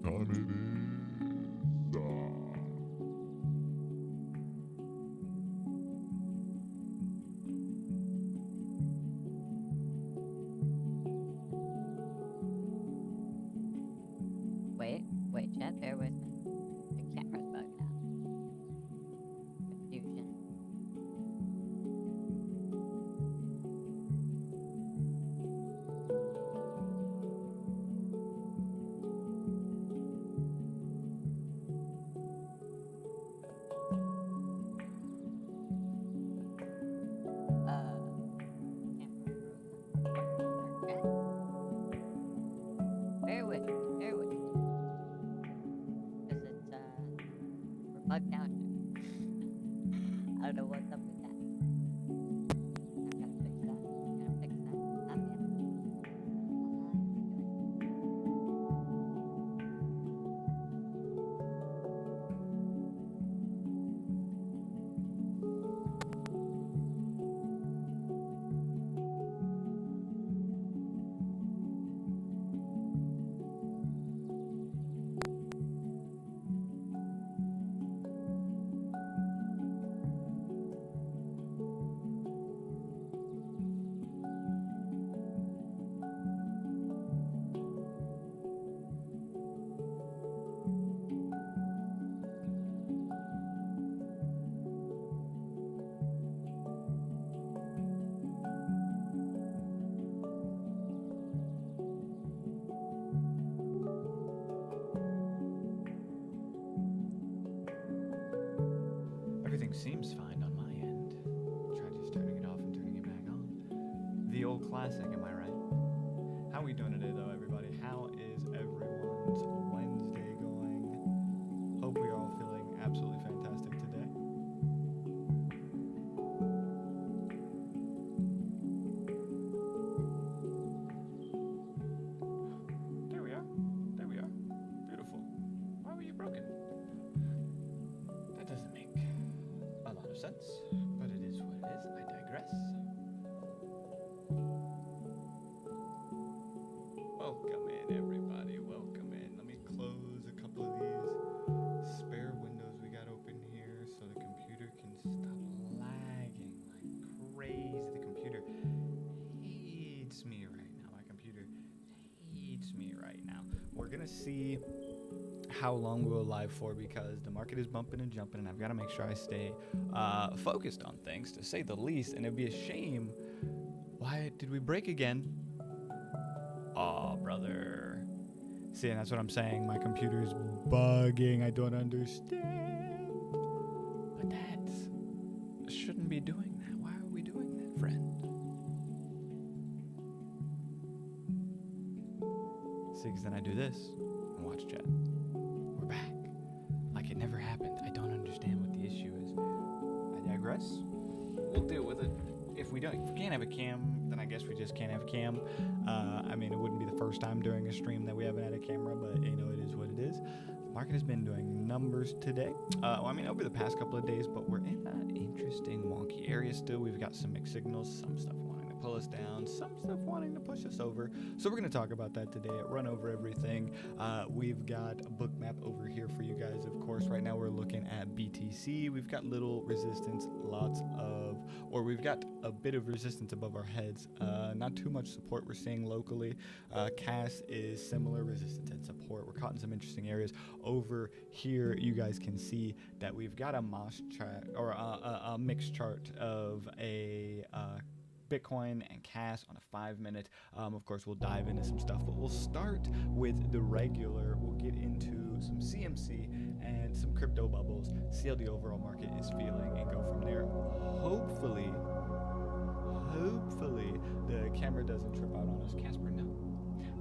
time it is. Wait, chat, bear with me. The camera's bugging out. Confusion. Camera frozen. Bear with me, because it's, we're bugged out here. I don't know what's up with that. I've gotta fix that. Gotta fix that. Not yet. Everything seems fine on my end. Try just turning it off and turning it back on. The old classic, am I right? How are we doing today, though, everybody? How is everyone's Wednesday going? Hope we are all feeling absolutely fantastic today. There we are. There we are. Beautiful. Why were you broken? That doesn't make a lot of sense, but it is what it is. I digress. Welcome in, everybody. Welcome in. Let me close a couple of these spare windows we got open here so the computer can stop lagging like crazy. The computer hates me right now. My computer hates me right now. We're gonna see how long we'll live for because the market is bumping and jumping, and I've got to make sure I stay focused on things, to say the least. And it'd be a shame. Why did we break again? Aw, brother. See, and that's what I'm saying. My computer's bugging. I don't understand. But that shouldn't be doing that. Why are we doing that, friend? See, because then I do this and watch chat. We're back. Like it never happened. I don't understand what the issue is. I digress. We'll deal with it. If we can't have a cam, then I guess we just can't have a cam. I mean, it wouldn't be the first time during a stream that we haven't had a camera, but you know, it is what it is. The market has been doing numbers today. I mean, over the past couple of days, but we're in an interesting, wonky area still. We've got some mixed signals, some stuff wanting to pull us down, some stuff wanting to push us over. So we're going to talk about that today, run over everything. We've got a book map over here for you guys, of course. Right now we're looking at BTC. We've got little resistance, we've got a bit of resistance above our heads. Not too much support we're seeing locally. CAS is similar resistance and support. We're caught in some interesting areas. Over here, you guys can see that we've got a MOS chart, or a mixed chart of a Bitcoin and CAS on a 5-minute. Of course, we'll dive into some stuff, but we'll start with the regular. We'll get into some CMC and some crypto bubbles, see how the overall market is feeling, and go from there. Hopefully, the camera doesn't trip out on us. Casper, no.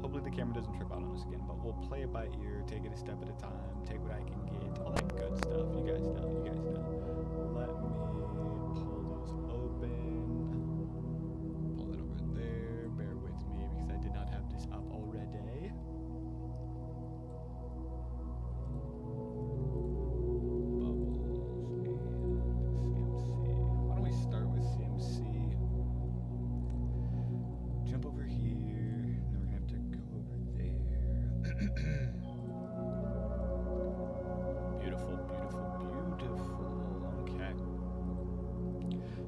Hopefully the camera doesn't trip out on us again, but we'll play it by ear, take it a step at a time, take what I can get, all that good stuff. You guys know. Let me pull this open. Pull it over there. Bear with me because I did not have this up already. Bubbles and CMC. Why don't we start with CMC? Jump over here. Then we're gonna have to go over there.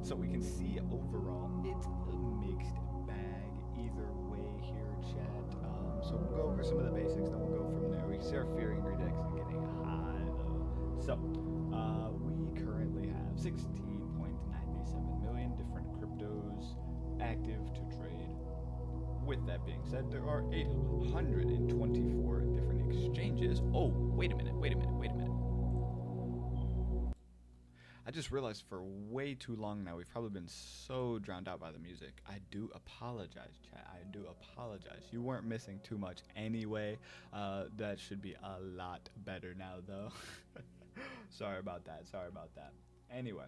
So we can see overall it's a mixed bag either way here, chat. So we'll go over some of the basics, then we'll go from there. We can see our fear index is getting high though. So we currently have 16.97 million different cryptos active to trade. With that being said, there are 824 different exchanges. Oh, wait a minute. I just realized for way too long now, we've probably been so drowned out by the music. I do apologize, chat. I do apologize. You weren't missing too much anyway. That should be a lot better now, though. Sorry about that. Anyway.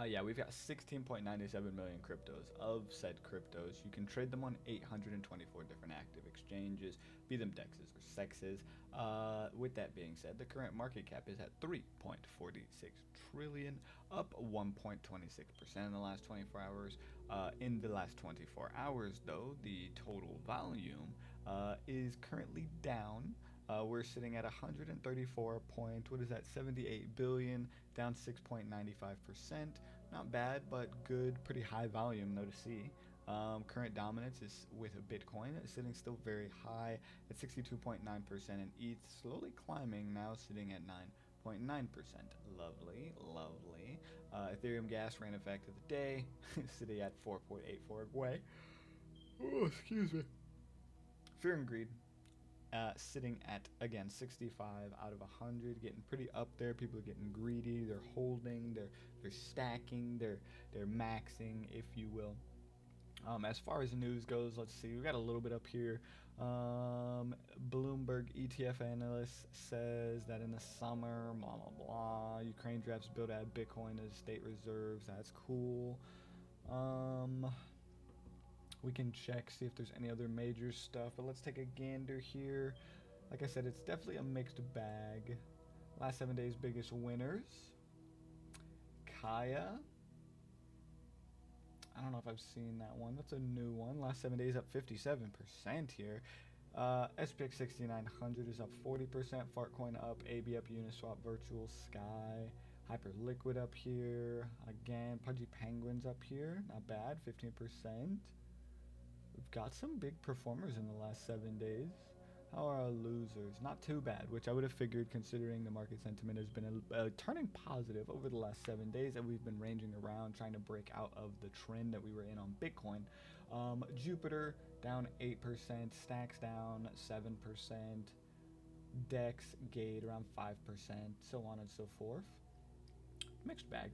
Yeah, we've got 16.97 million cryptos. Of said cryptos, you can trade them on 824 different active exchanges, be them DEXs or SEXs. With that being said, the current market cap is at 3.46 trillion, up 1.26% in the last 24 hours. In the last 24 hours, though, the total volume is currently down. We're sitting at 78 billion, down 6.95%. Not bad, but good, pretty high volume though to see. Current dominance is with Bitcoin sitting still very high at 62.9%, and ETH slowly climbing now, sitting at 9.9%. Lovely. Ethereum gas ran effect of the day, sitting at 4.84 away. Oh, excuse me. Fear and greed. Sitting at, again, 65 out of 100, getting pretty up there. People are getting greedy. They're holding. They're stacking. They're maxing, if you will. As far as news goes, let's see. We got a little bit up here. Bloomberg ETF analyst says that in the summer, blah blah blah. Ukraine drafts bill to add Bitcoin as state reserves. That's cool. We can check, see if there's any other major stuff, but let's take a gander here. Like I said, it's definitely a mixed bag. Last 7 days, biggest winners. Kaya. I don't know if I've seen that one. That's a new one. Last 7 days, up 57% here. SPX 6900 is up 40%. Fartcoin up. AB up. Uniswap Virtual Sky. Hyperliquid up here. Again, Pudgy Penguins up here. Not bad. 15%. We've got some big performers in the last 7 days. How are our losers? Not too bad, which I would have figured considering the market sentiment has been turning positive over the last 7 days that we've been ranging around trying to break out of the trend that we were in on Bitcoin. Jupiter down 8%, Stacks down 7%, Dex Gate around 5%, so on and so forth. Mixed bag.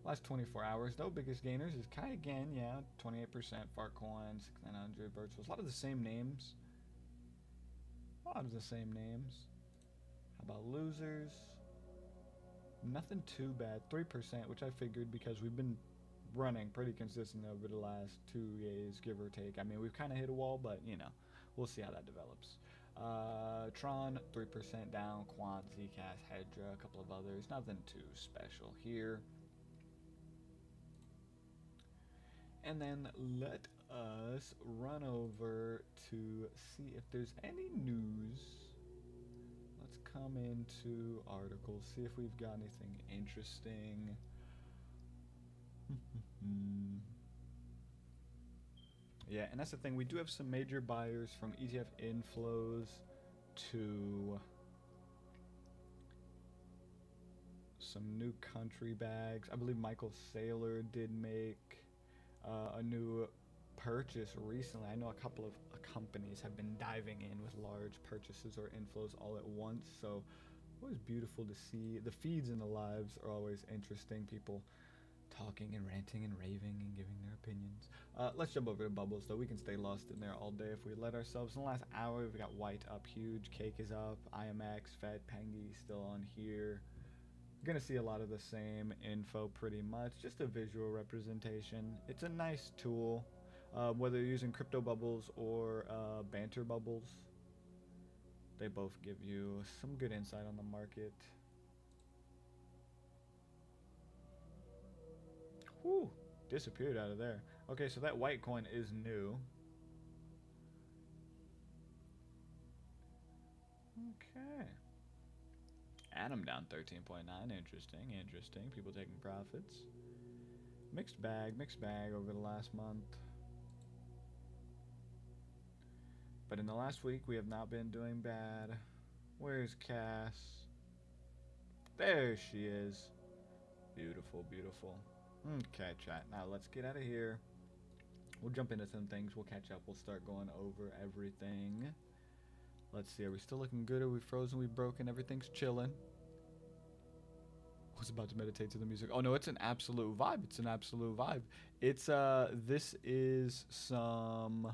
Last 24 hours, though, biggest gainers is Kai again, yeah, 28%, Fartcoin, 6900, Virtuals, a lot of the same names. How about losers? Nothing too bad, 3%, which I figured because we've been running pretty consistent over the last 2 days, give or take. I mean, we've kind of hit a wall, but, you know, we'll see how that develops. Tron, 3% down, Quant, Zcash, Hedra, a couple of others. Nothing too special here. And then let us run over to see if there's any news. Let's come into articles, see if we've got anything interesting. Yeah, and that's the thing. We do have some major buyers from ETF inflows to some new country bags. I believe Michael Saylor did make a new purchase recently. I know a couple of companies have been diving in with large purchases or inflows all at once, so always beautiful to see. The feeds and the lives are always interesting. People talking and ranting and raving and giving their opinions. Let's jump over to bubbles, though. We can stay lost in there all day if we let ourselves. In the last hour, we've got White up huge, Cake is up, IMX, Fed, Pengy still on here. You're gonna see a lot of the same info pretty much, just a visual representation. It's a nice tool, whether you're using crypto bubbles or banter bubbles. They both give you some good insight on the market. Whew, disappeared out of there. Okay, so that white coin is new. Okay. Atom down 13.9. Interesting. People taking profits. Mixed bag over the last month. But in the last week, we have not been doing bad. Where's Cass? There she is. Beautiful, beautiful. Okay, chat. Now let's get out of here. We'll jump into some things. We'll catch up. We'll start going over everything. Let's see. Are we still looking good? Are we frozen? We broken? Everything's chilling. I was about to meditate to the music. Oh no, it's an absolute vibe. It's an absolute vibe. It's this is some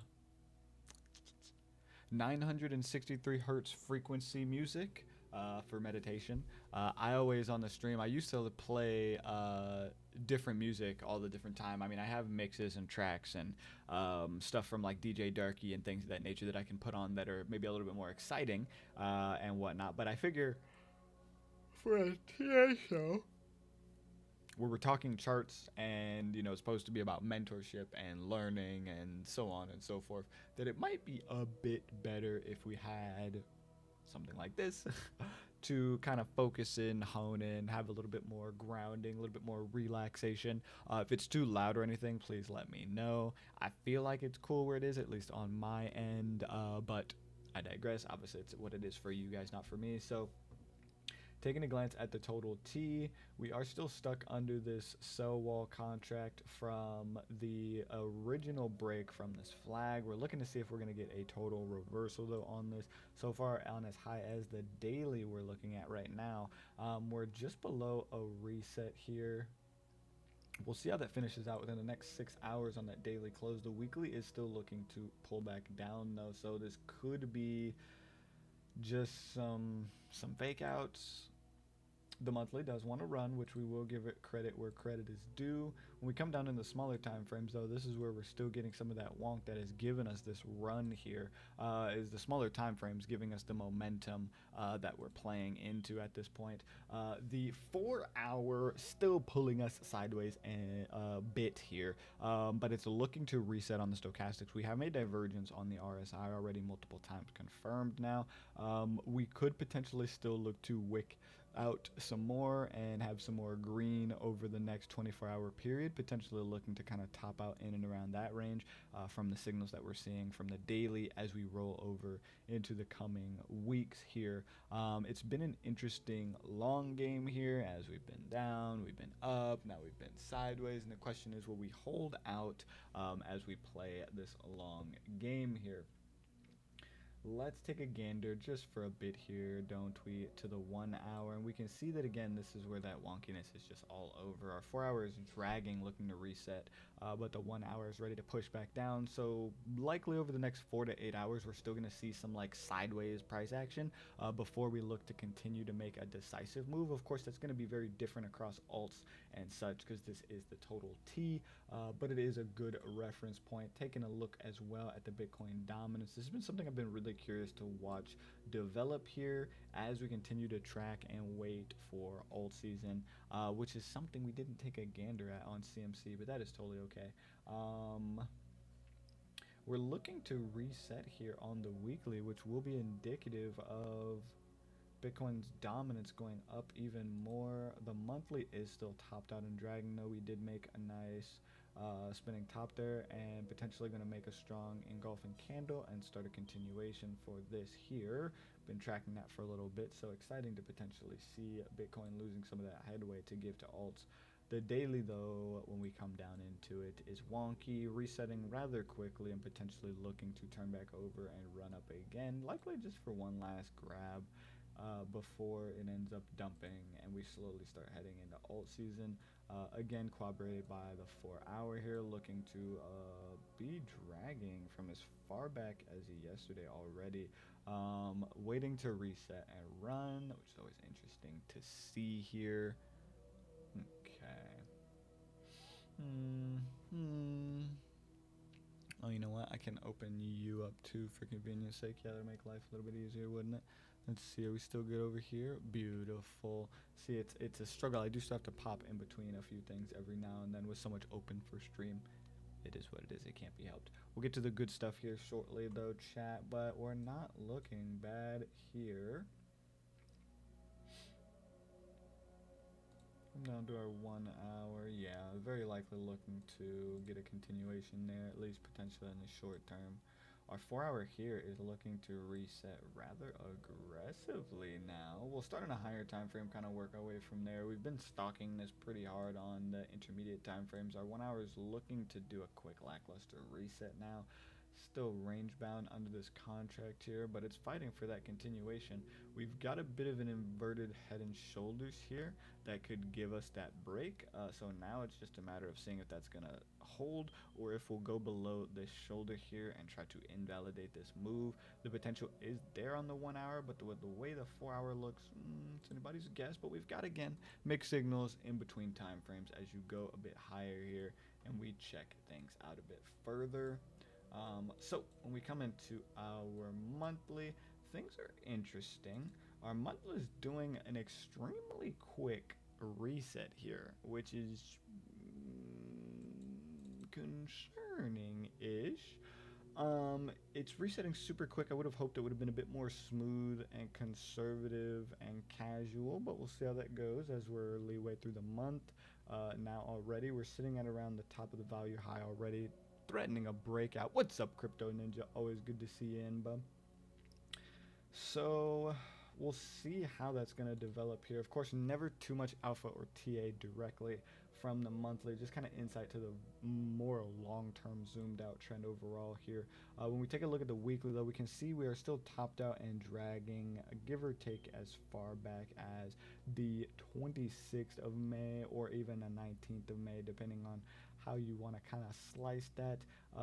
963 hertz frequency music for meditation. I always on the stream, I used to play different music all the different time. I mean, I have mixes and tracks and stuff from like DJ Darky and things of that nature that I can put on that are maybe a little bit more exciting and whatnot. But I figure for a TA show where we're talking charts and, you know, it's supposed to be about mentorship and learning and so on and so forth, that it might be a bit better if we had something like this to kind of focus in, hone in, have a little bit more grounding, a little bit more relaxation. If it's too loud or anything, please let me know. I feel like it's cool where it is, at least on my end, but I digress. Obviously, it's what it is for you guys, not for me. So taking a glance at the total T, we are still stuck under this sell wall contract from the original break from this flag. We're looking to see if we're going to get a total reversal though on this. So far on as high as the daily we're looking at right now, we're just below a reset here. We'll see how that finishes out within the next 6 hours on that daily close. The weekly is still looking to pull back down though, so this could be just some fake outs. The monthly does want to run, which we will give it credit where credit is due. When we come down in the smaller time frames, though, this is where we're still getting some of that wonk that has given us this run here. Is the smaller time frames giving us the momentum that we're playing into at this point. The 4 hour still pulling us sideways a bit here, but it's looking to reset on the stochastics. We have made divergence on the RSI already multiple times confirmed now. We could potentially still look to wick out some more and have some more green over the next 24-hour period, potentially looking to kind of top out in and around that range from the signals that we're seeing from the daily as we roll over into the coming weeks here. It's been an interesting long game here as we've been down, we've been up, now we've been sideways, and the question is, will we hold out as we play this long game here? Let's take a gander just for a bit here, don't we, to the 1 hour, and we can see that again, this is where that wonkiness is just all over. Our 4 hours dragging, looking to reset, but the 1 hour is ready to push back down. So likely over the next 4 to 8 hours, we're still going to see some like sideways price action before we look to continue to make a decisive move. Of course, that's going to be very different across alts and such because this is the total T, but it is a good reference point. Taking a look as well at the Bitcoin dominance, this has been something I've been really curious to watch develop here as we continue to track and wait for alt season, which is something we didn't take a gander at on CMC, but that is totally okay. We're looking to reset here on the weekly, which will be indicative of Bitcoin's dominance going up even more. The monthly is still topped out and dragging, though. We did make a nice spinning top there and potentially going to make a strong engulfing candle and start a continuation for this here. Been tracking that for a little bit, so exciting to potentially see Bitcoin losing some of that headway to give to alts. The daily, though, when we come down into it, is wonky, resetting rather quickly and potentially looking to turn back over and run up again, likely just for one last grab before it ends up dumping and we slowly start heading into alt season. Again, corroborated by the 4 hour here, looking to be dragging from as far back as yesterday already. Waiting to reset and run, which is always interesting to see here. Okay. Oh, you know what? I can open you up too for convenience sake. Yeah, that'd make life a little bit easier, wouldn't it? Let's see, are we still good over here? Beautiful. See, it's a struggle. I do still have to pop in between a few things every now and then with so much open for stream. It is what it is. It can't be helped. We'll get to the good stuff here shortly, though, chat, but we're not looking bad here. Down to our 1 hour. Yeah, very likely looking to get a continuation there, at least potentially in the short term. Our 4 hour here is looking to reset rather aggressively now. We'll start on a higher time frame, kind of work our way from there. We've been stalking this pretty hard on the intermediate time frames. Our 1 hour is looking to do a quick lackluster reset now. Still range bound under this contract here, but it's fighting for that continuation. We've got a bit of an inverted head and shoulders here that could give us that break. So now it's just a matter of seeing if that's gonna hold or if we'll go below this shoulder here and try to invalidate this move. The potential is there on the 1 hour, but with the way the 4 hour looks, it's anybody's guess. But we've got, again, mixed signals in between time frames as you go a bit higher here and we check things out a bit further. So when we come into our monthly, things are interesting. Our monthly is doing an extremely quick reset here, which is concerning-ish. It's resetting super quick. I would have hoped it would have been a bit more smooth and conservative and casual, but we'll see how that goes as we're leeway through the month. Now already we're sitting at around the top of the value high already, threatening a breakout. What's up, Crypto Ninja? Always good to see you in, bub. So we'll see how that's going to develop here. Of course, never too much alpha or TA directly from the monthly, just kind of insight to the more long-term zoomed out trend overall here. When we take a look at the weekly, though, we can see we are still topped out and dragging, give or take, as far back as the 26th of May or even the 19th of May, depending on how you want to kind of slice that.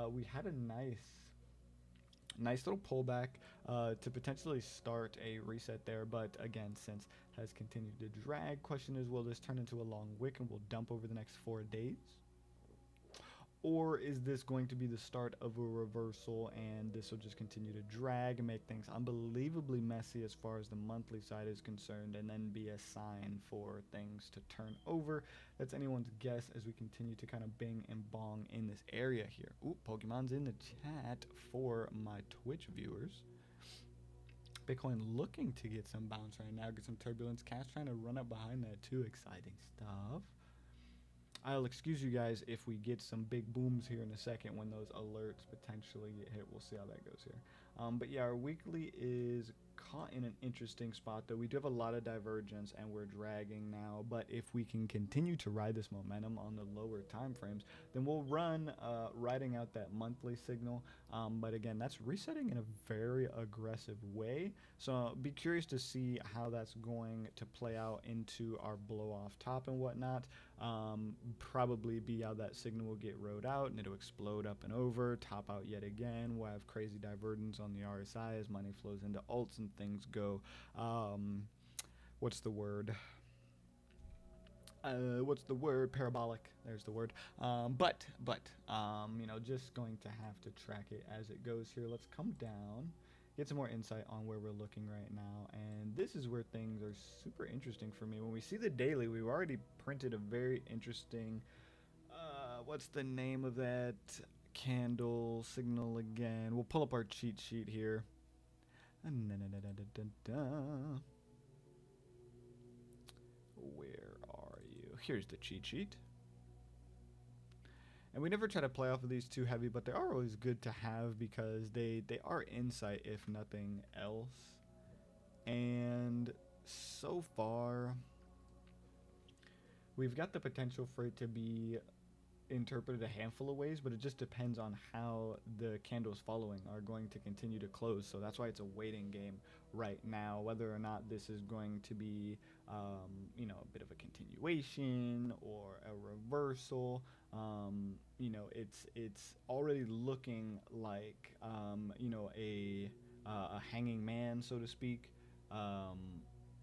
We had a nice little pullback to potentially start a reset there, but again, since has continued to drag, question is, will this turn into a long wick and will dump over the next 4 days? Or is this going to be the start of a reversal and this will just continue to drag and make things unbelievably messy as far as the monthly side is concerned, and then be a sign for things to turn over? That's anyone's guess as we continue to kind of bing and bong in this area here. Ooh, Pokemon's in the chat for my Twitch viewers. Bitcoin looking to get some bounce right now, get some turbulence. Cash trying to run up behind that too. Exciting stuff. I'll excuse you guys if we get some big booms here in a second when those alerts potentially get hit. We'll see how that goes here. But yeah, our weekly is caught in an interesting spot, though. We do have a lot of divergence and we're dragging now, but if we can continue to ride this momentum on the lower time frames, then we'll run riding out that monthly signal. But again, that's resetting in a very aggressive way, so be curious to see how that's going to play out into our blow off top and whatnot. Probably be how that signal will get rode out and it'll explode up and over, top out yet again. We'll have crazy divergence on the RSI as money flows into alts and things go what's the word parabolic. There's the word. But you know, just going to have to track it as it goes here. Let's come down, get some more insight on where we're looking right now, and this is where things are super interesting for me. When we see the daily, we've already printed a very interesting what's the name of that candle signal again? We'll pull up our cheat sheet here. Where are you? Here's the cheat sheet. And we never try to play off of these too heavy, but they are always good to have because they are insight if nothing else. And so far, we've got the potential for it to be interpreted a handful of ways, but it just depends on how the candles following are going to continue to close. So that's why it's a waiting game right now, whether or not this is going to be you know, a bit of a continuation or a reversal. You know, it's already looking like you know, a hanging man, so to speak.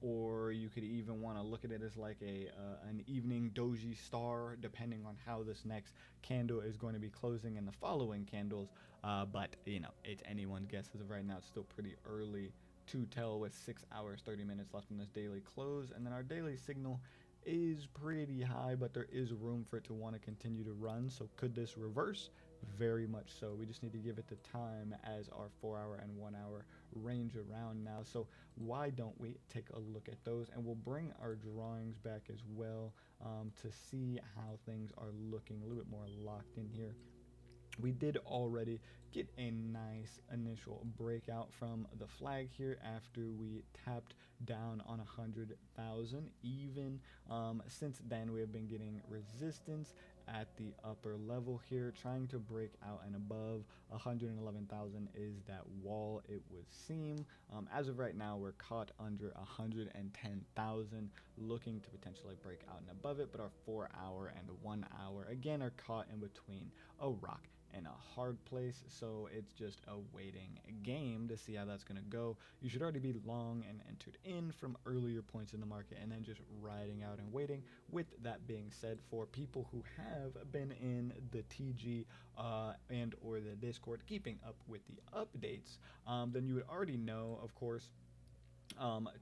Or you could even want to look at it as like an evening doji star, depending on how this next candle is going to be closing in the following candles. But you know, it's anyone's guess as of right now. It's still pretty early to tell with 6 hours 30 minutes left in this daily close, and then our daily signal is pretty high, but there is room for it to want to continue to run. So could this reverse very much so. We just need to give it the time as our 4 hour and 1 hour range around now. So why don't we take a look at those, and we'll bring our drawings back as well, to see how things are looking a little bit more locked in here. We did already get a nice initial breakout from the flag here after we tapped down on 100,000. Even since then, we have been getting resistance at the upper level here, trying to break out and above 111,000 is that wall, it would seem. As of right now, we're caught under 110,000, looking to potentially break out and above it, but our 4 hour and 1 hour again are caught in between a rock and a hard place, so it's just a waiting game to see how that's going to go. You should already be long and entered in from earlier points in the market, and then just riding out and waiting. With that being said, for people who have been in the TG and or the Discord keeping up with the updates, then you would already know, of course,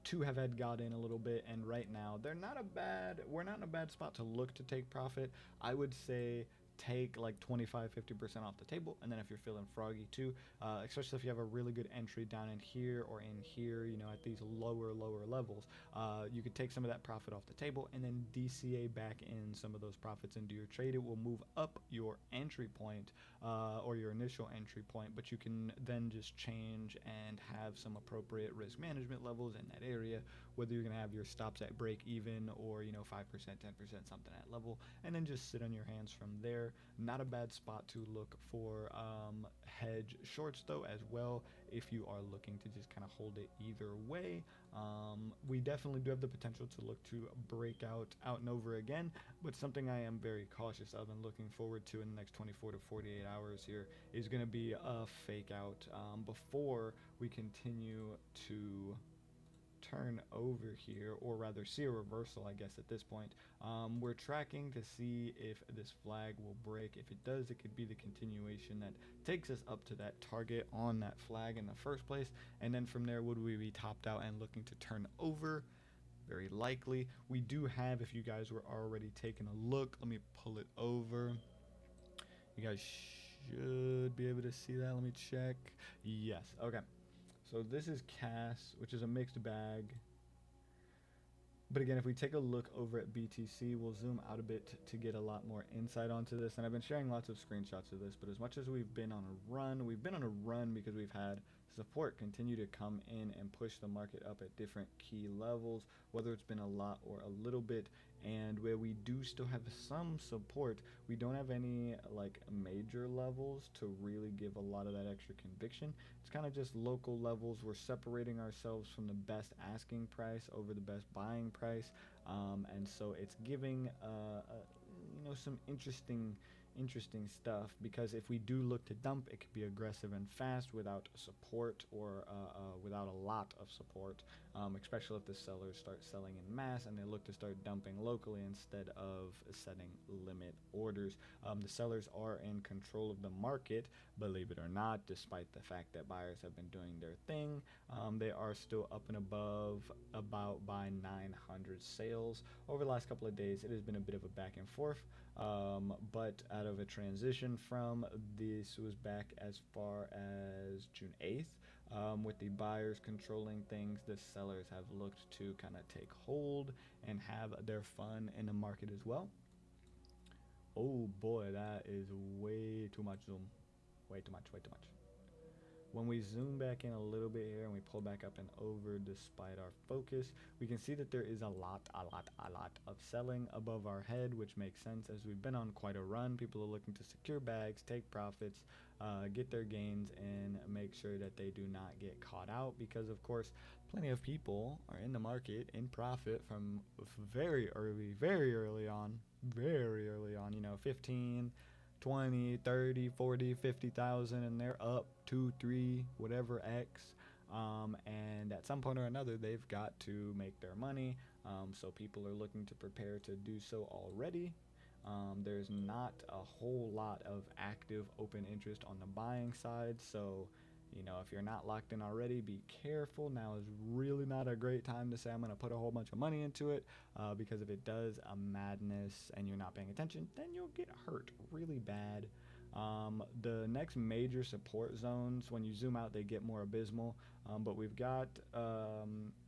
two have had got in a little bit, and right now we're not in a bad spot to look to take profit. I would say take like 25-50% off the table, and then if you're feeling froggy too, especially if you have a really good entry down in here or in here, you know, at these lower levels, you could take some of that profit off the table and then DCA back in some of those profits into your trade. It will move up your entry point, or your initial entry point, but you can then just change and have some appropriate risk management levels in that area, whether you're going to have your stops at break even or, you know, 5%, 10%, something at level, and then just sit on your hands from there. Not a bad spot to look for hedge shorts though as well, if you are looking to just kind of hold it either way. We definitely do have the potential to look to break out and over again, but something I am very cautious of and looking forward to in the next 24 to 48 hours here is going to be a fake out before we continue to turn over here, or rather see a reversal, I guess at this point. We're tracking to see if this flag will break. If it does, it could be the continuation that takes us up to that target on that flag in the first place, and then from there, would we be topped out and looking to turn over? Very likely. We do have, if you guys were already taking a look, let me pull it over. You guys should be able to see that. Let me check. Yes, okay. So this is CAS, which is a mixed bag. But again, if we take a look over at BTC, we'll zoom out a bit to get a lot more insight onto this. And I've been sharing lots of screenshots of this, but as much as we've been on a run because we've had support continue to come in and push the market up at different key levels, whether it's been a lot or a little bit. And where we do still have some support, we don't have any like major levels to really give a lot of that extra conviction. It's kind of just local levels. We're separating ourselves from the best asking price over the best buying price, and so it's giving you know, some interesting stuff, because if we do look to dump, it could be aggressive and fast without support, or without a lot of support, especially if the sellers start selling in mass and they look to start dumping locally instead of setting limit orders. The sellers are in control of the market, believe it or not, despite the fact that buyers have been doing their thing. They are still up and above about by 900 sales over the last couple of days. It has been a bit of a back and forth, but out of a transition from this was back as far as June 8th, with the buyers controlling things, the sellers have looked to kind of take hold and have their fun in the market as well. Oh boy, that is way too much zoom. Way too much. When we zoom back in a little bit here and we pull back up and over despite our focus, we can see that there is a lot of selling above our head, which makes sense as we've been on quite a run. People are looking to secure bags, take profits, get their gains, and make sure that they do not get caught out, because of course plenty of people are in the market in profit from very early on, you know, 15, 20, 30, 40, 50,000, and they're up 2, 3, whatever X. And at some point or another, they've got to make their money. So people are looking to prepare to do so already. There's not a whole lot of active open interest on the buying side. So, you know, if you're not locked in already, be careful. Now is really not a great time to say I'm going to put a whole bunch of money into it, because if it does a madness and you're not paying attention, then you'll get hurt really bad. The next major support zones, when you zoom out, they get more abysmal. But we've got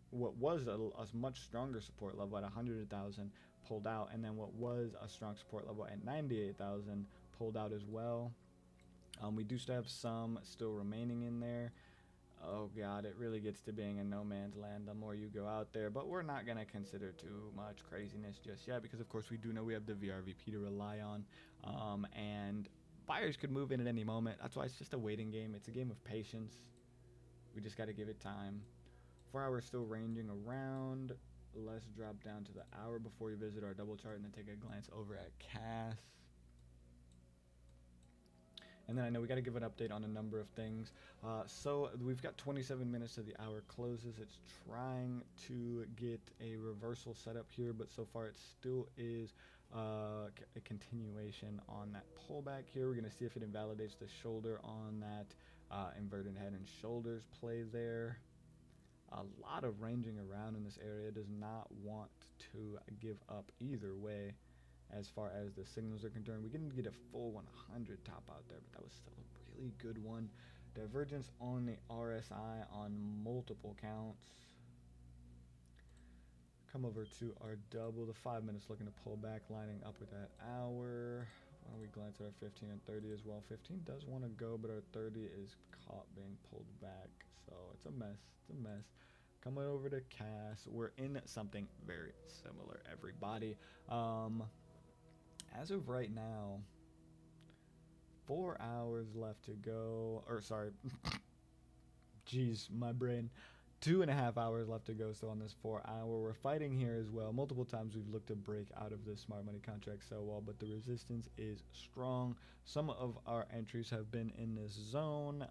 what was a much stronger support level at 100,000 pulled out, and then what was a strong support level at 98,000 pulled out as well. We do still have some still remaining in there. Oh god, it really gets to being a no man's land the more you go out there, but we're not going to consider too much craziness just yet because of course we do know we have the VRVP to rely on, and fires could move in at any moment. That's why it's just a waiting game. It's a game of patience. We just got to give it time. 4 hours still ranging around. Let's drop down to the hour before we visit our double chart and then take a glance over at Cass. And then I know we got to give an update on a number of things. So we've got 27 minutes to the hour closes. It's trying to get a reversal set up here, but so far it still is a continuation on that pullback here. We're going to see if it invalidates the shoulder on that inverted head and shoulders play there. A lot of ranging around in this area. Does not want to give up either way. As far as the signals are concerned, we didn't get a full 100 top out there, but that was still a really good one. Divergence on the RSI on multiple counts. Come over to our double, the 5 minutes looking to pull back, lining up with that hour. Why don't we glance at our 15 and 30 as well? 15 does want to go, but our 30 is caught being pulled back, so it's a mess. It's a mess. Coming over to Cass, we're in something very similar, everybody. As of right now, 4 hours left to go, or sorry, jeez, my brain, 2.5 hours left to go. So on this 4 hour, we're fighting here as well. Multiple times we've looked to break out of this smart money contract sell wall, but the resistance is strong. Some of our entries have been in this zone,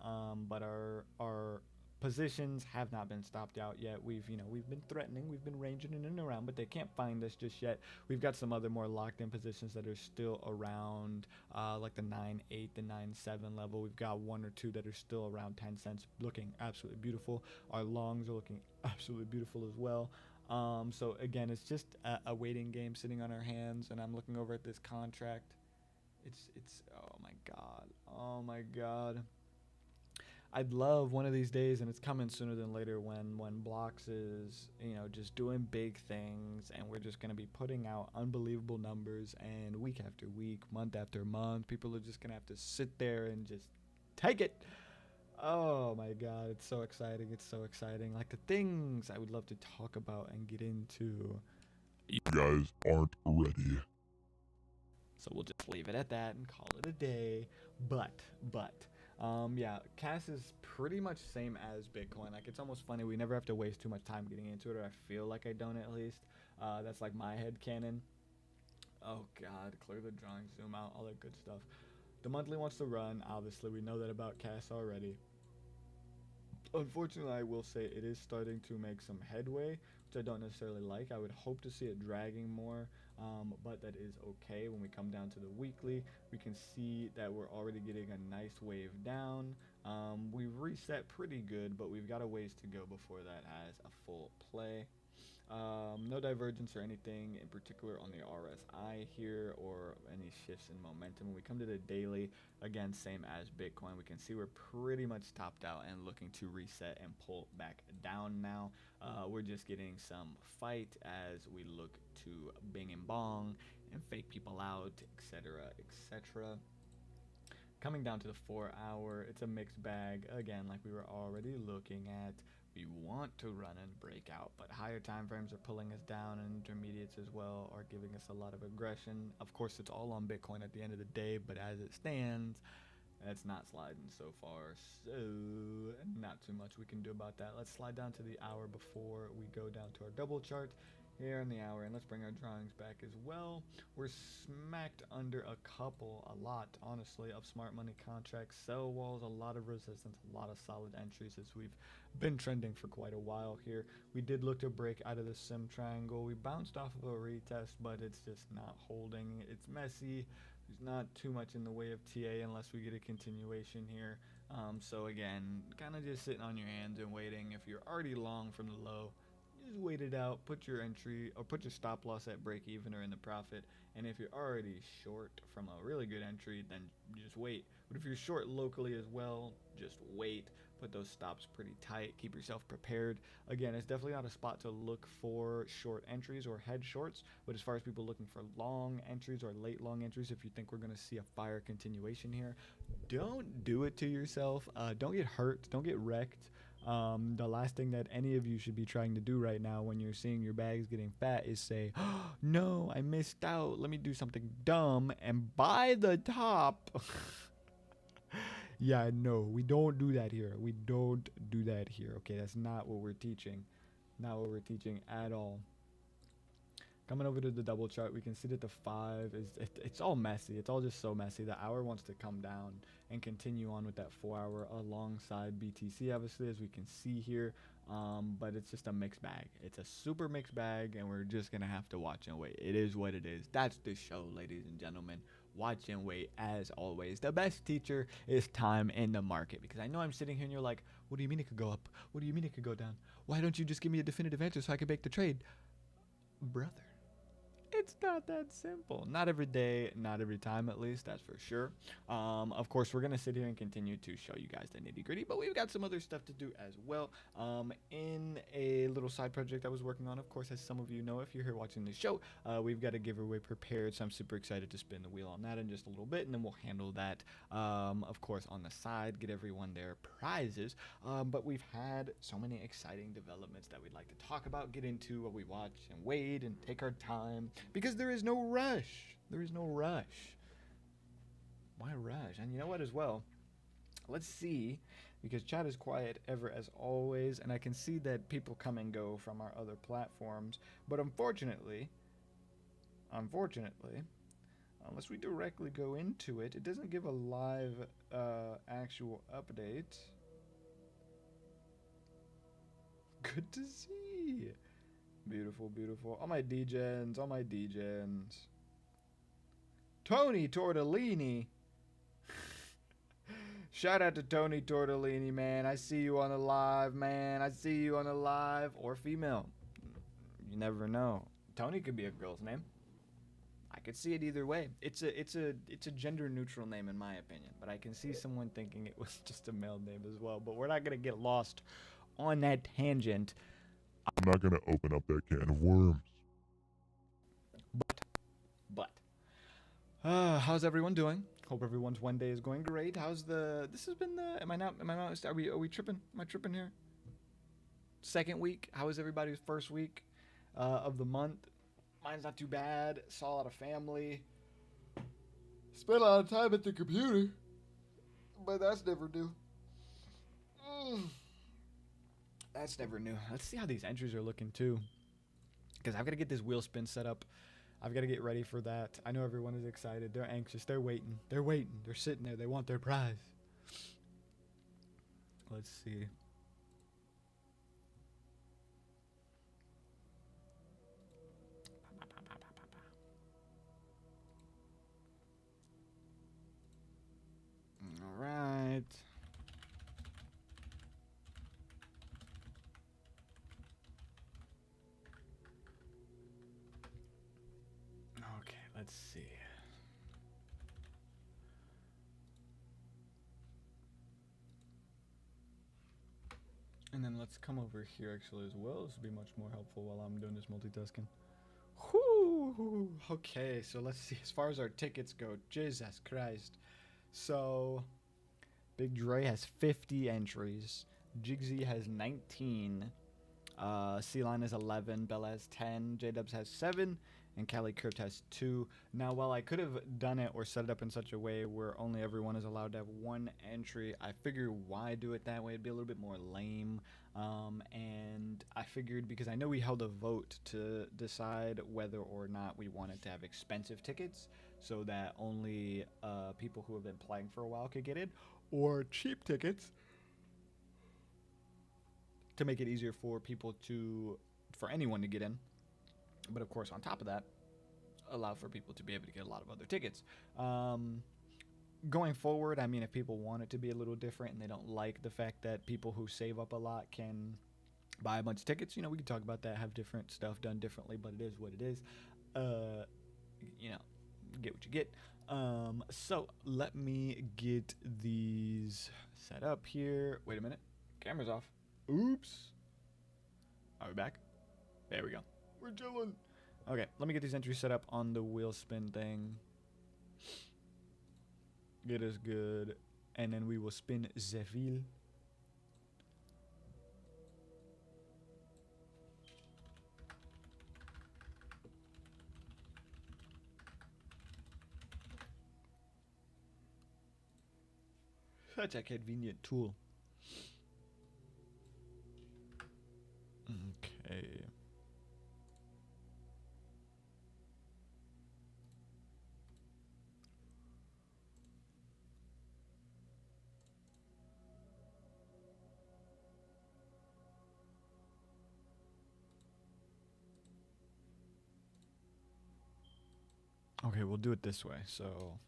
but our positions have not been stopped out yet. We've been threatening, we've been ranging in and around, but they can't find us just yet. We've got some other more locked in positions that are still around like the 9.8, the 9.7 level. We've got 1 or 2 that are still around 10 cents, looking absolutely beautiful. Our longs are looking absolutely beautiful as well. So again, it's just a waiting game sitting on our hands, and I'm looking over at this contract. It's oh my god. I'd love one of these days, and it's coming sooner than later, when Blocks is, just doing big things, and we're just going to be putting out unbelievable numbers, and week after week, month after month, people are just going to have to sit there and just take it. Oh my god, it's so exciting. It's so exciting. Like the things I would love to talk about and get into. You guys aren't ready. So we'll just leave it at that and call it a day. But yeah, Cass is pretty much same as Bitcoin. Like, it's almost funny. We never have to waste too much time getting into it, or I feel like I don't, at least. That's like my head canon. Oh god, clear the drawing, zoom out, all that good stuff. The monthly wants to run. Obviously, we know that about Cass already. Unfortunately, I will say it is starting to make some headway, which I don't necessarily like. I would hope to see it dragging more, but that is okay. When we come down to the weekly, we can see that we're already getting a nice wave down. We've reset pretty good, but we've got a ways to go before that has a full play. No divergence or anything in particular on the RSI here, or any shifts in momentum. When we come to the daily, again, same as Bitcoin, we can see we're pretty much topped out and looking to reset and pull back down now. We're just getting some fight as we look to bing and bong and fake people out, etc., etc. Coming down to the 4 hour, it's a mixed bag, again, like we were already looking at. We want to run and break out, but higher time frames are pulling us down, and intermediates as well are giving us a lot of aggression. Of course, it's all on Bitcoin at the end of the day, but as it stands, it's not sliding so far, so not too much we can do about that. Let's slide down to the hour before we go down to our double chart here in the hour, and let's bring our drawings back as well. We're smacked under a lot, honestly, of smart money contracts, sell walls, a lot of resistance, a lot of solid entries as we've been trending for quite a while here. We did look to break out of the sim triangle. We bounced off of a retest, but it's just not holding. It's messy. There's not too much in the way of TA unless we get a continuation here. So again, kind of just sitting on your hands and waiting. If you're already long from the low, just wait it out, put your entry or put your stop loss at break even or in the profit. And if you're already short from a really good entry, then just wait. But if you're short locally as well, just wait. Put those stops pretty tight. Keep yourself prepared. Again, it's definitely not a spot to look for short entries or head shorts. But as far as people looking for long entries or late long entries, if you think we're going to see a fire continuation here, don't do it to yourself. Don't get hurt. Don't get wrecked. The last thing that any of you should be trying to do right now when you're seeing your bags getting fat is say, oh, no, I missed out. Let me do something dumb and buy the top. Yeah, no, we don't do that here. We don't do that here. Okay, that's not what we're teaching. Not what we're teaching at all. Coming over to the double chart, we can see that the 5 is, it's all messy. It's all just so messy. The hour wants to come down and continue on with that 4 hour alongside BTC, obviously, as we can see here. But it's just a mixed bag. It's a super mixed bag, and we're just going to have to watch and wait. It is what it is. That's the show, ladies and gentlemen. Watch and wait, as always. The best teacher is time in the market, because I know I'm sitting here and you're like, what do you mean it could go up? What do you mean it could go down? Why don't you just give me a definitive answer so I can make the trade? Brother. It's not that simple. Not every day, not every time at least, that's for sure. Of course, we're going to sit here and continue to show you guys the nitty gritty, but we've got some other stuff to do as well. In a little side project I was working on, of course, as some of you know, if you're here watching the show, we've got a giveaway prepared, so I'm super excited to spin the wheel on that in just a little bit, and then we'll handle that, of course, on the side, get everyone their prizes. But we've had so many exciting developments that we'd like to talk about, get into what we watch and wait and take our time. Because there is no rush. There is no rush. Why rush? And you know what as well? Let's see, because chat is quiet ever as always, and I can see that people come and go from our other platforms. But unfortunately, unless we directly go into it, it doesn't give a live actual update. Good to see. Beautiful, beautiful. All my degens, all my degens. Tony Tortellini. Shout out to Tony Tortellini, man. I see you on the live, man. I see you on the live. Or female. You never know. Tony could be a girl's name. I could see it either way. It's a gender neutral name in my opinion, but I can see someone thinking it was just a male name as well. But we're not gonna get lost on that tangent. I'm not gonna open up that can of worms. But how's everyone doing? Hope everyone's one day is going great. How's the? This has been the. Am I not? Are we tripping? Am I tripping here? Second week. How was everybody's first week of the month? Mine's not too bad. Saw a lot of family. Spent a lot of time at the computer, but that's never new. That's never new. Let's see how these entries are looking too, because I've got to get this wheel spin set up. I've got to get ready for that. I know everyone is excited. They're anxious. They're waiting. They're waiting. They're sitting there. They want their prize. Let's see. All right. Okay, let's see. And then let's come over here actually as well. This will be much more helpful while I'm doing this multitasking. Whoo! Okay, so let's see. As far as our tickets go, Jesus Christ. So, Big Dre has 50 entries. Jigsy has 19. C-Line has 11. Bella has 10. J-Dubs has 7. And Cali Crypt has 2. Now, while I could have done it or set it up in such a way where only everyone is allowed to have 1 entry, I figured why do it that way? It'd be a little bit more lame. And I figured because I know we held a vote to decide whether or not we wanted to have expensive tickets so that only people who have been playing for a while could get in, or cheap tickets to make it easier for people for anyone to get in. But of course, on top of that, allow for people to be able to get a lot of other tickets. Going forward, I mean, if people want it to be a little different and they don't like the fact that people who save up a lot can buy a bunch of tickets. You know, we can talk about that, have different stuff done differently, but it is what it is. You know, get what you get. So let me get these set up here. Wait a minute. Camera's off. Oops. Are we back? There we go. We're chilling. Okay, let me get these entries set up on the wheel spin thing. Get us good. And then we will spin the wheel. Such a convenient tool. Okay. Okay, we'll do it this way. So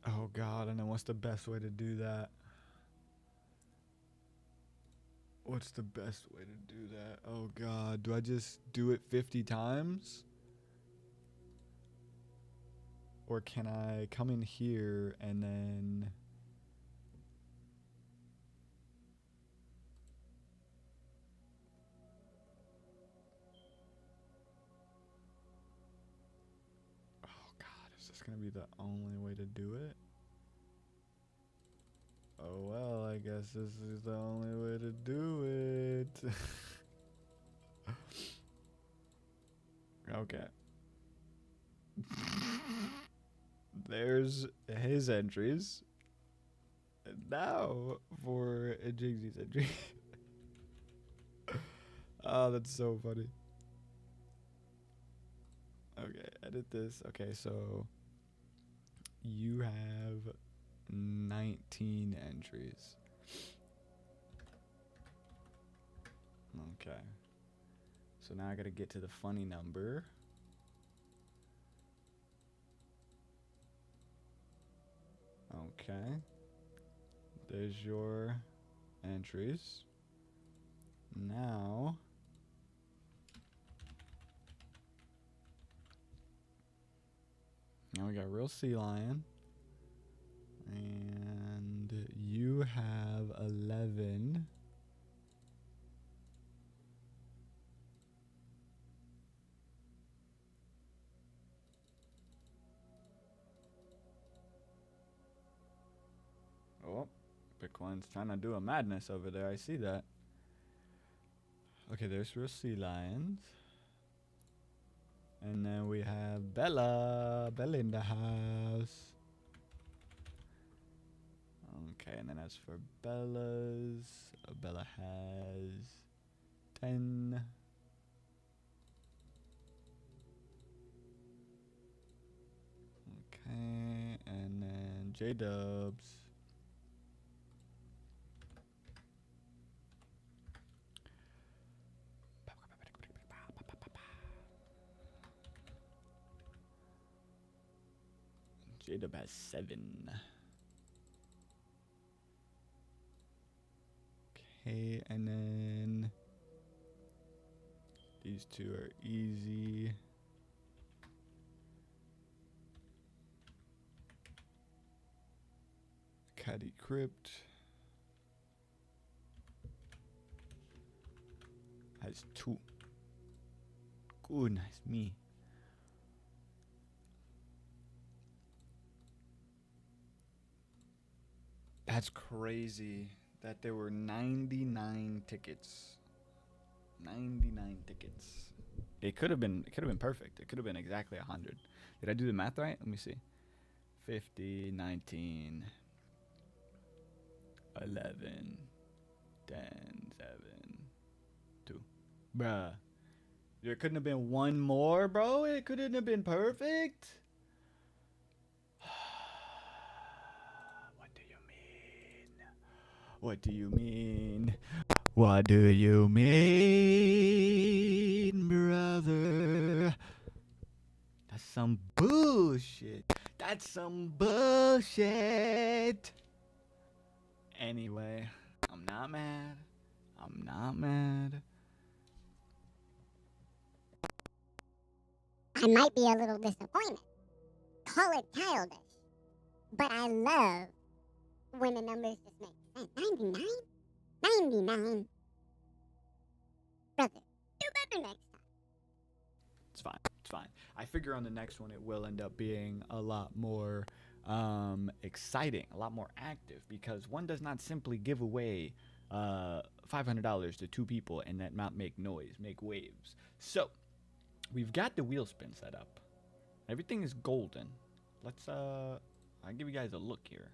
oh god, and then what's the best way to do that? What's the best way to do that? Oh god, do I just do it 50 times? Or can I come in here and then oh god, is this gonna be the only way to do it? Oh well, I guess this is the only way to do it. Okay. There's his entries. And now for Jigsy's entry. Oh, that's so funny. Okay, edit this. Okay, so you have 19 entries. Okay. So now I gotta get to the funny number. Okay. There's your entries. Now we got real sea lion. And you have 11. Oh, Bitcoin's trying to do a madness over there. I see that. Okay, there's real sea lions. And then we have Bella. Bella in the house. Okay, and then as for Bella's, Bella has 10. Okay, and then J-Dubs. J-Dub has 7. Okay, and then these two are easy. Caddy Crypt has 2. Goodness me. That's crazy that there were 99 tickets. 99 tickets. It could have been perfect. It could have been exactly 100. Did I do the math right? Let me see. 50, 19, 11, 10, 7, 2. Bruh. There couldn't have been one more, bro. It couldn't have been perfect. What do you mean? What do you mean, brother? That's some bullshit. That's some bullshit. Anyway, I'm not mad. I'm not mad. I might be a little disappointed. Call it childish. But I love when the numbers just make sense. 99? 99. Brother, do better next time. It's fine. It's fine. I figure on the next one it will end up being a lot more exciting, a lot more active, because one does not simply give away $500 to two people and that not make noise, make waves. So we've got the wheel spin set up. Everything is golden. Let's I'll give you guys a look here.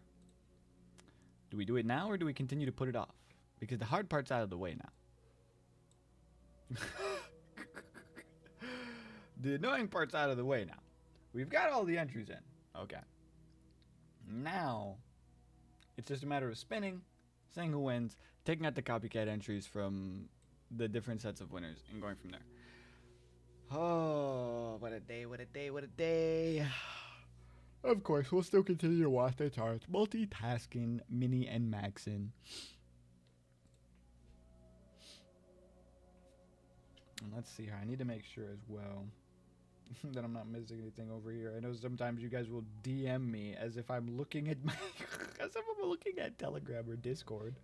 Do we do it now or do we continue to put it off? Because the hard part's out of the way now. The annoying part's out of the way now. We've got all the entries in. Okay. Now, it's just a matter of spinning, saying who wins, taking out the copycat entries from the different sets of winners, and going from there. Oh, what a day, what a day, what a day. Of course, we'll still continue to watch the charts, multitasking, mini and maxing. And let's see here. I need to make sure as well that I'm not missing anything over here. I know sometimes you guys will DM me as if I'm looking at my as if I'm looking at Telegram or Discord.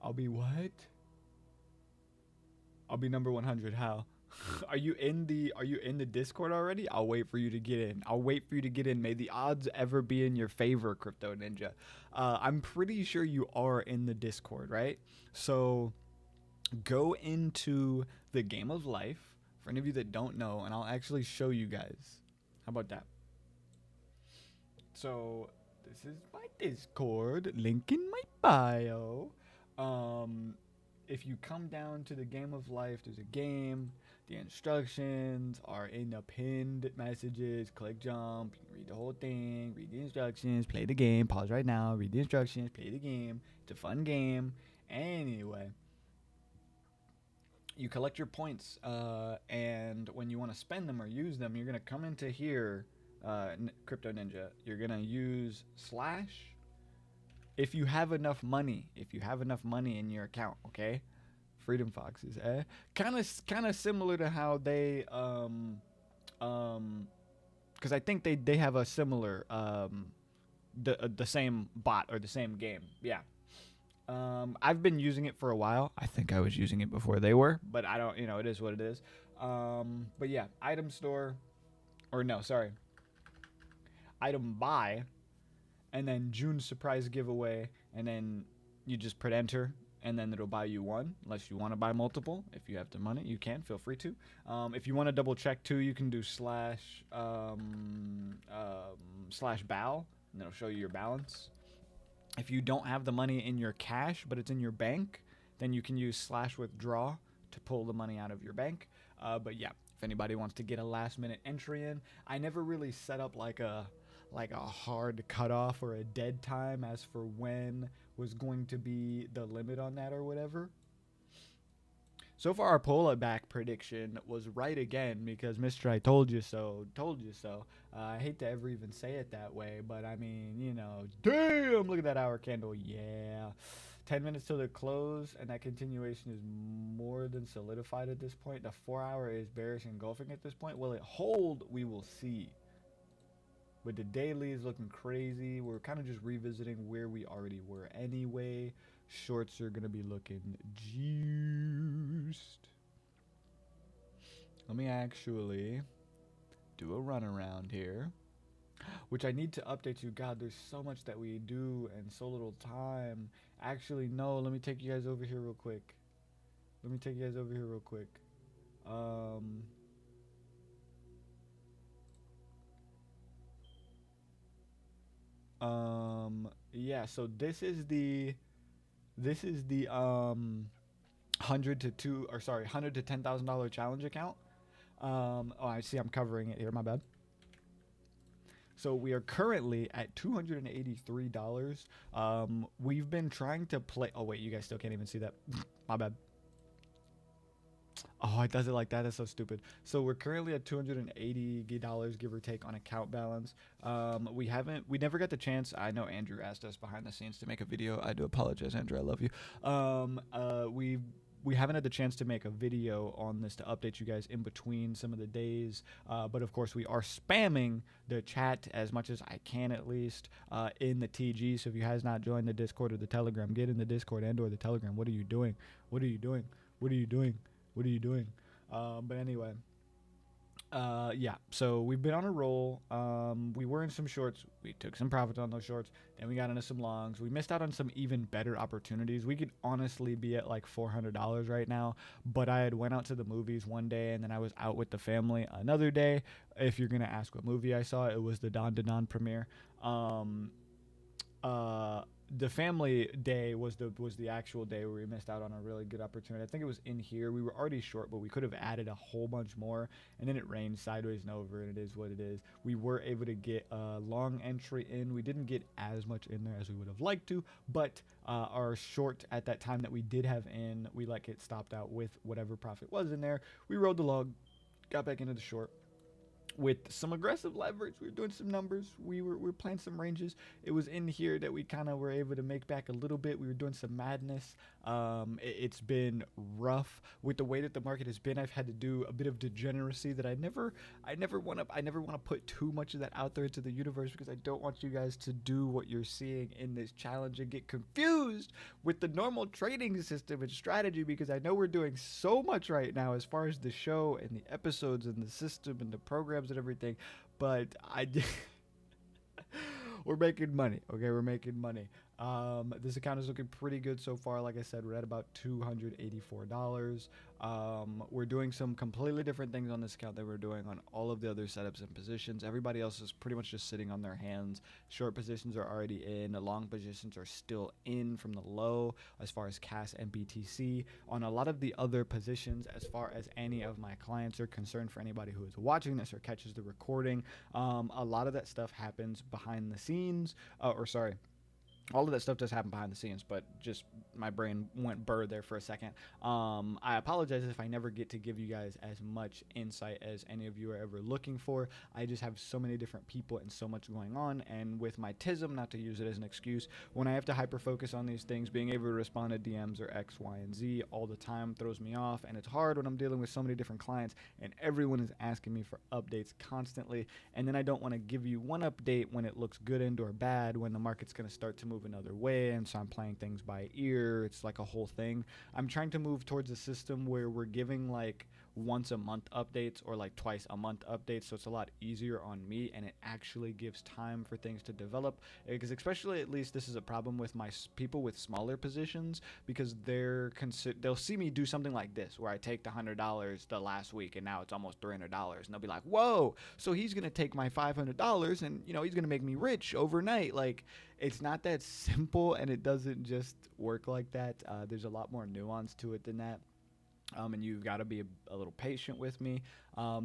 I'll be what? I'll be number 100. How? Are you in the Discord already? I'll wait for you to get in. I'll wait for you to get in. May the odds ever be in your favor, Crypto Ninja. I'm pretty sure you are in the Discord, right? So go into the Game of Life, for any of you that don't know, and I'll actually show you guys. How about that? So this is my Discord, link in my bio. If you come down to the Game of Life, there's a game. The instructions are in the pinned messages. Click jump, you can read the whole thing, read the instructions, play the game, pause right now, read the instructions, play the game. It's a fun game. Anyway, you collect your points, and when you want to spend them or use them, you're going to come into here, Crypto Ninja. You're going to use / if you have enough money. If you have enough money in your account, okay? Freedom Foxes, eh? Kind of similar to how they, because I think they have a similar, the same bot or the same game, yeah. I've been using it for a while. I think I was using it before they were, but I don't, it is what it is. But yeah, item store, or no, sorry, item buy, and then June's surprise giveaway, and then you just put enter, and then it'll buy you one, unless you want to buy multiple. If you have the money, you can, feel free to. If you want to double check too, you can do / bow, and it'll show you your balance. If you don't have the money in your cash, but it's in your bank, then you can use / withdraw to pull the money out of your bank. But yeah, if anybody wants to get a last minute entry in, I never really set up like a hard cutoff or a dead time as for when was going to be the limit on that or whatever. So far, our pull-back prediction was right again, because Mr. I told you so, told you so. I hate to ever even say it that way, but I mean, damn, look at that hour candle, yeah. 10 minutes till the close, and that continuation is more than solidified at this point. The 4 hour is bearish engulfing at this point. Will it hold? We will see. But the daily is looking crazy. We're kind of just revisiting where we already were anyway. Shorts are going to be looking juiced. Let me actually do a run around here, which I need to update you. God, there's so much that we do and so little time. Actually, no, let me take you guys over here real quick. Yeah, so this is the $100 to $10,000 challenge account. Oh, I see I'm covering it here, my bad. So we are currently at $283. We've been trying to play. Oh wait, you guys still can't even see that. My bad. Oh, it does it like that. That's so stupid. So we're currently at $280, give or take, on account balance. We never got the chance. I know Andrew asked us behind the scenes to make a video. I do apologize, Andrew. I love you. We haven't had the chance to make a video on this to update you guys in between some of the days. But of course, we are spamming the chat as much as I can, at least, in the TG. So if you guys not joined the Discord or the Telegram, get in the Discord and or the Telegram. What are you doing? What are you doing? What are you doing? What are you doing? But anyway, yeah. So we've been on a roll. We were in some shorts. We took some profits on those shorts. Then we got into some longs. We missed out on some even better opportunities. We could honestly be at like $400 right now. But I had went out to the movies one day, and then I was out with the family another day. If you're gonna ask what movie I saw, it was the Don DeDon premiere. The family day was the actual day where we missed out on a really good opportunity. I think it was in here. We were already short, but we could have added a whole bunch more. And then it rained sideways and over, and it is what it is. We were able to get a long entry in. We didn't get as much in there as we would have liked to, but our short at that time that we did have in, we like it stopped out with whatever profit was in there. We rode the log, got back into the short with some aggressive leverage. We were doing some numbers. We were playing some ranges. It was in here that we kind of were able to make back a little bit. We were doing some madness. It's been rough with the way that the market has been. I've had to do a bit of degeneracy that I never want to put too much of that out there into the universe, because I don't want you guys to do what you're seeing in this challenge and get confused with the normal trading system and strategy, because I know we're doing so much right now as far as the show and the episodes and the system and the programs and everything, but we're making money. Okay, we're making money. This account is looking pretty good so far. Like I said, we're at about $284. We're doing some completely different things on this account that we're doing on all of the other setups and positions. Everybody else is pretty much just sitting on their hands. Short positions are already in. The long positions are still in from the low as far as CAS and BTC. On a lot of the other positions, as far as any of my clients are concerned, for anybody who is watching this or catches the recording, a lot of that stuff happens behind the scenes. All of that stuff does happen behind the scenes, but just my brain went burr there for a second. I apologize if I never get to give you guys as much insight as any of you are ever looking for. I just have so many different people and so much going on, and with my TISM, not to use it as an excuse, when I have to hyper-focus on these things, being able to respond to DMs or X, Y, and Z all the time throws me off, and it's hard when I'm dealing with so many different clients, and everyone is asking me for updates constantly, and then I don't want to give you one update when it looks good and or bad, when the market's going to start to move another way, and so I'm playing things by ear. It's like a whole thing. I'm trying to move towards a system where we're giving like once a month updates or like twice a month updates, so it's a lot easier on me, and it actually gives time for things to develop, because especially, at least this is a problem with my people with smaller positions, because they'll see me do something like this where I take the $100 the last week and now it's almost $300, and they'll be like, whoa, so he's gonna take my $500 and he's gonna make me rich overnight. Like, it's not that simple, and it doesn't just work like that. There's a lot more nuance to it than that. And you've got to be a little patient with me,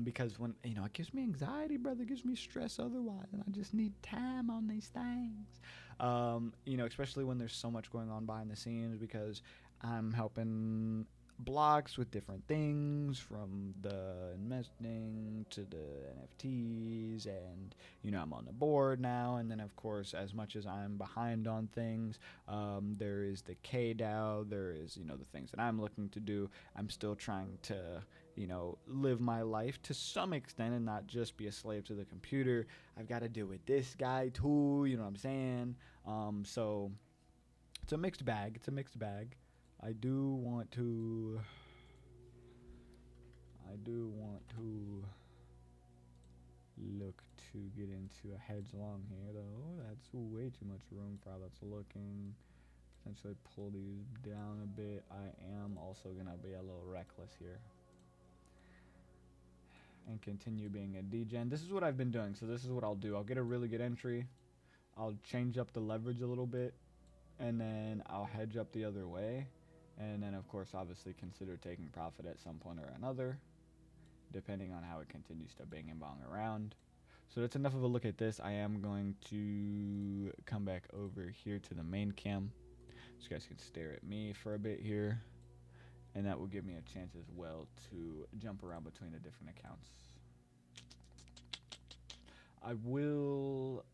because when it gives me anxiety, brother, it gives me stress otherwise, and I just need time on these things. Especially when there's so much going on behind the scenes, because I'm helping blocks with different things, from the investing to the NFTs, and I'm on the board now, and then of course, as much as I'm behind on things, there is the KDAO, there is the things that I'm looking to do. I'm still trying to live my life to some extent and not just be a slave to the computer. I've got to deal with this guy too, you know what I'm saying? So it's a mixed bag. I do want to look to get into a hedge long here, though. That's way too much room for how that's looking. Potentially pull these down a bit. I am also going to be a little reckless here and continue being a degen. This is what I've been doing, so this is what I'll do. I'll get a really good entry. I'll change up the leverage a little bit, and then I'll hedge up the other way. And then, of course, obviously consider taking profit at some point or another, depending on how it continues to bang and bong around. So that's enough of a look at this. I am going to come back over here to the main cam, so you guys can stare at me for a bit here. And that will give me a chance as well to jump around between the different accounts. I will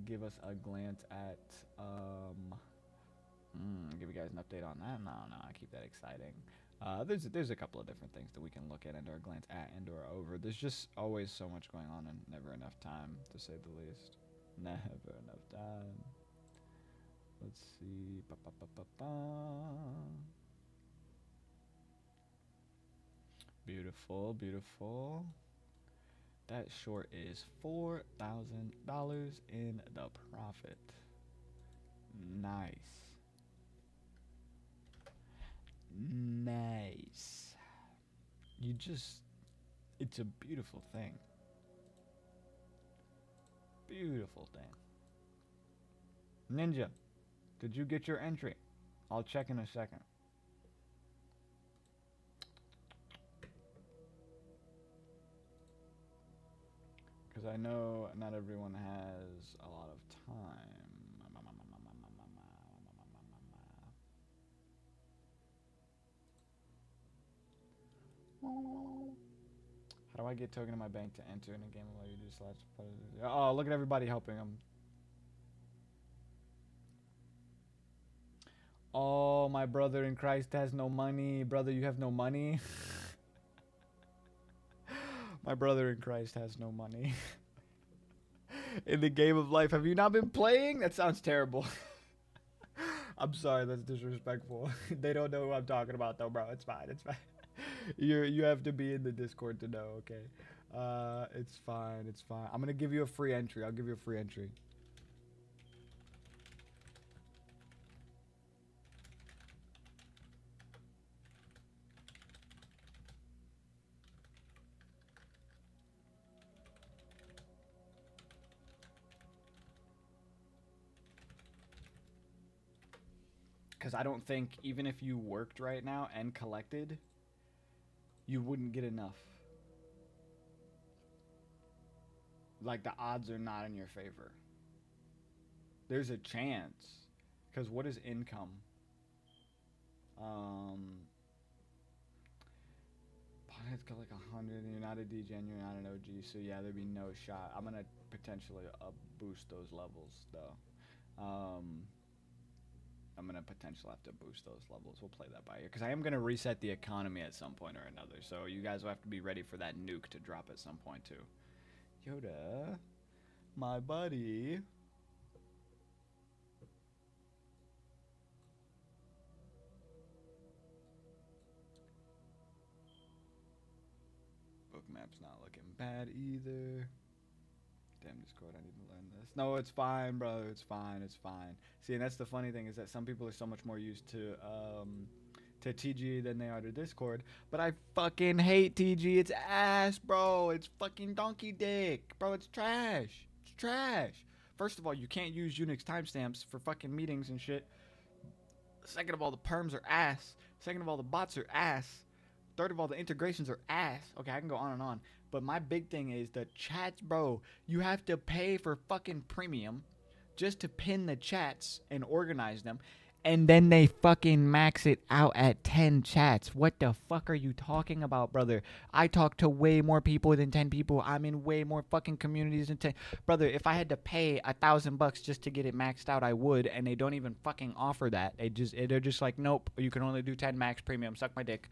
give us a glance at give you guys an update on that. No, I keep that exciting. There's a couple of different things that we can look at and or glance at and or over. There's just always so much going on and never enough time, to say the least. Never enough time. Let's see. Beautiful, beautiful. That short is $4,000 in the profit. Nice. Nice. It's a beautiful thing. Beautiful thing. Ninja, did you get your entry? I'll check in a second. Because I know not everyone has a lot of time. How do I get token in my bank to enter in a game while you do slash? Oh, look at everybody helping them. Oh, my brother in Christ has no money. Brother, you have no money. My brother in Christ has no money. In the game of life, have you not been playing? That sounds terrible. I'm sorry, that's disrespectful. They don't know who I'm talking about though, bro. It's fine, it's fine. You have to be in the Discord to know, okay? It's fine, it's fine. I'm gonna give you a free entry. I'll give you a free entry. Because I don't think, even if you worked right now and collected, you wouldn't get enough. Like, the odds are not in your favor. There's a chance. Because what is income? It's got like 100, and you're not a DJ and you're not an OG, so yeah, there'd be no shot. I'm going to potentially boost those levels, though. I'm going to potentially have to boost those levels. We'll play that by ear. Because I am going to reset the economy at some point or another. So you guys will have to be ready for that nuke to drop at some point, too. Yoda, my buddy. Bookmap's not looking bad either. Damn, Discord, I need to learn this. No, it's fine, bro. It's fine. It's fine. See, and that's the funny thing is that some people are so much more used to TG than they are to Discord. But I fucking hate TG. It's ass, bro. It's fucking donkey dick. Bro, it's trash. It's trash. First of all, you can't use Unix timestamps for fucking meetings and shit. Second of all, the perms are ass. Second of all, the bots are ass. Third of all, the integrations are ass. Okay, I can go on and on. But my big thing is the chats, bro. You have to pay for fucking premium just to pin the chats and organize them. And then they fucking max it out at 10 chats. What the fuck are you talking about, brother? I talk to way more people than 10 people. I'm in way more fucking communities than 10. Brother, if I had to pay $1,000 just to get it maxed out, I would. And they don't even fucking offer that. They're just like, nope, you can only do 10 max premium. Suck my dick.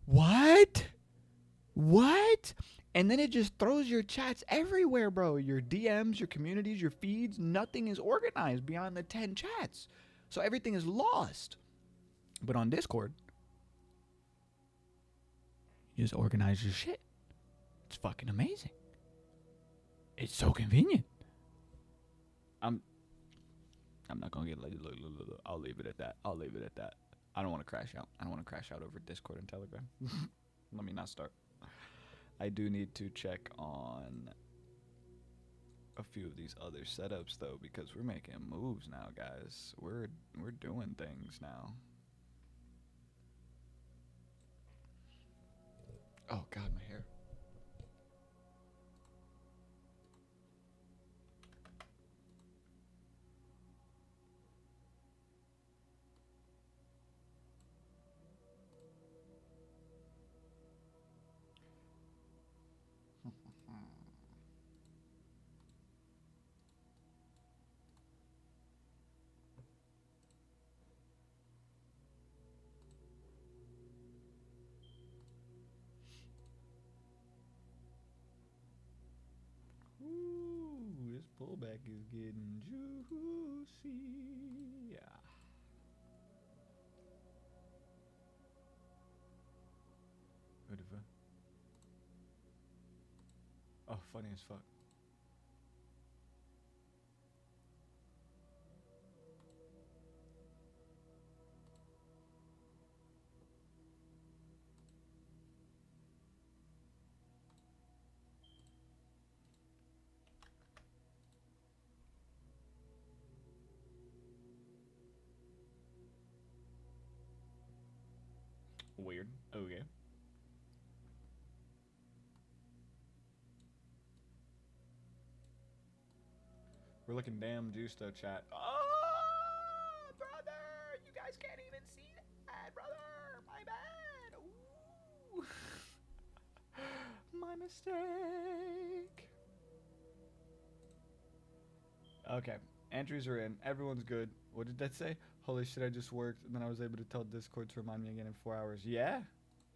What? What? And then it just throws your chats everywhere, bro. Your DMs, your communities, your feeds, nothing is organized beyond the 10 chats. So everything is lost. But on Discord, you just organize your shit. It's fucking amazing. It's so convenient. I'm not gonna get I'll leave it at that. I'll leave it at that. I don't want to crash out. I don't want to crash out over Discord and Telegram. Let me not start. I do need to check on a few of these other setups though, because we're making moves now, guys. We're doing things now. Oh God, my hair. is getting juicy. Yeah. What the fuck? Oh, funny as fuck. Weird. Okay. We're looking damn juiced though, chat. Oh, brother! You guys can't even see that, brother! My bad! Ooh. My mistake! Okay, entries are in. Everyone's good. What did that say? Holy shit, I just worked, and then I was able to tell Discord to remind me again in 4 hours. Yeah?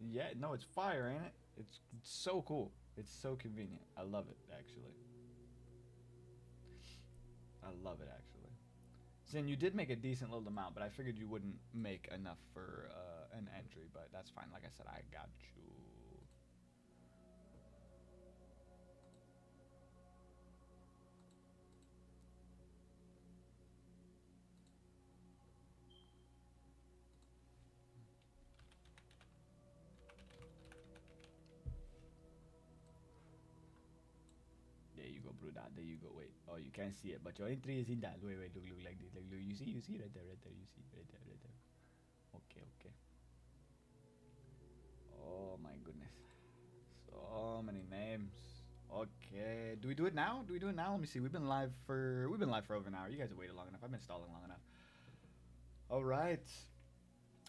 Yeah, no, it's fire, ain't it? It's so cool. It's so convenient. I love it, actually. I love it, actually. Zin, you did make a decent little amount, but I figured you wouldn't make enough for an entry, but that's fine. Like I said, I got you. There you go, Bruda. There you go. Wait. Oh, you can't see it, but your entry is in that. Wait, look like this. Look, you see right there. You see right there. Okay. Oh my goodness. So many names. Okay. Do we do it now? Let me see. We've been live for over an hour. You guys have waited long enough. I've been stalling long enough. All right.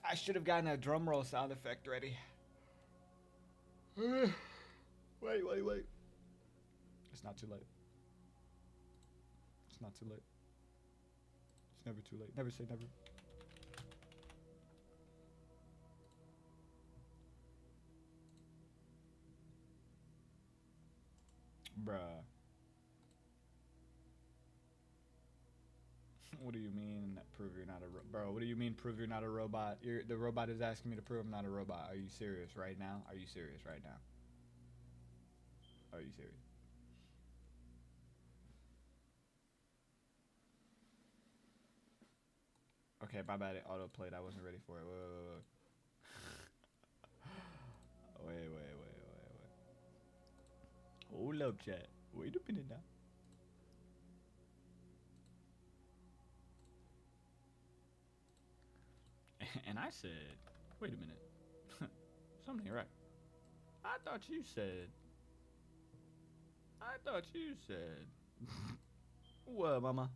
I should have gotten a drum roll sound effect ready. Wait. It's not too late. It's not too late. It's never too late. Never say never. Bruh. What do you mean prove you're not a bro? What do you mean prove you're not a robot? The robot is asking me to prove I'm not a robot. Are you serious right now? Are you serious right now? Are you serious? Okay, my bad. It auto-played. I wasn't ready for it. Wait. Hold up, chat. Wait a minute now. And I said, wait a minute. Something ain't right. I thought you said. What, mama?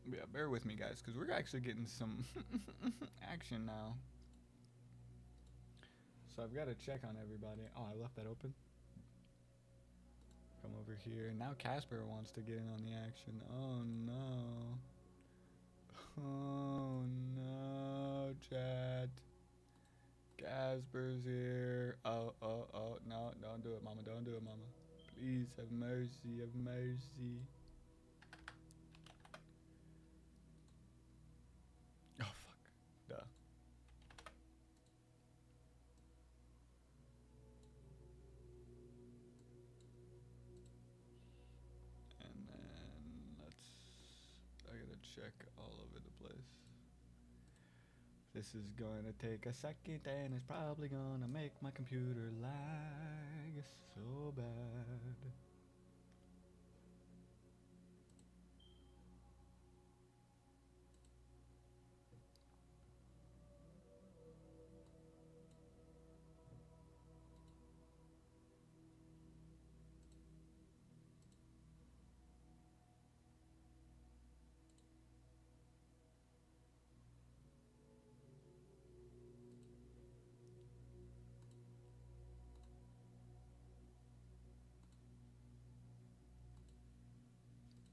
Yeah, bear with me, guys, because we're actually getting some action now. So I've got to check on everybody. Oh, I left that open. Come over here. Now Casper wants to get in on the action. Oh, no. Oh, no, chat. Casper's here. Oh, no, don't do it, mama. Don't do it, mama. Please, have mercy, have mercy. Oh, fuck. Duh. And then I gotta check all over the place. This is gonna take a second and it's probably gonna make my computer lag so bad.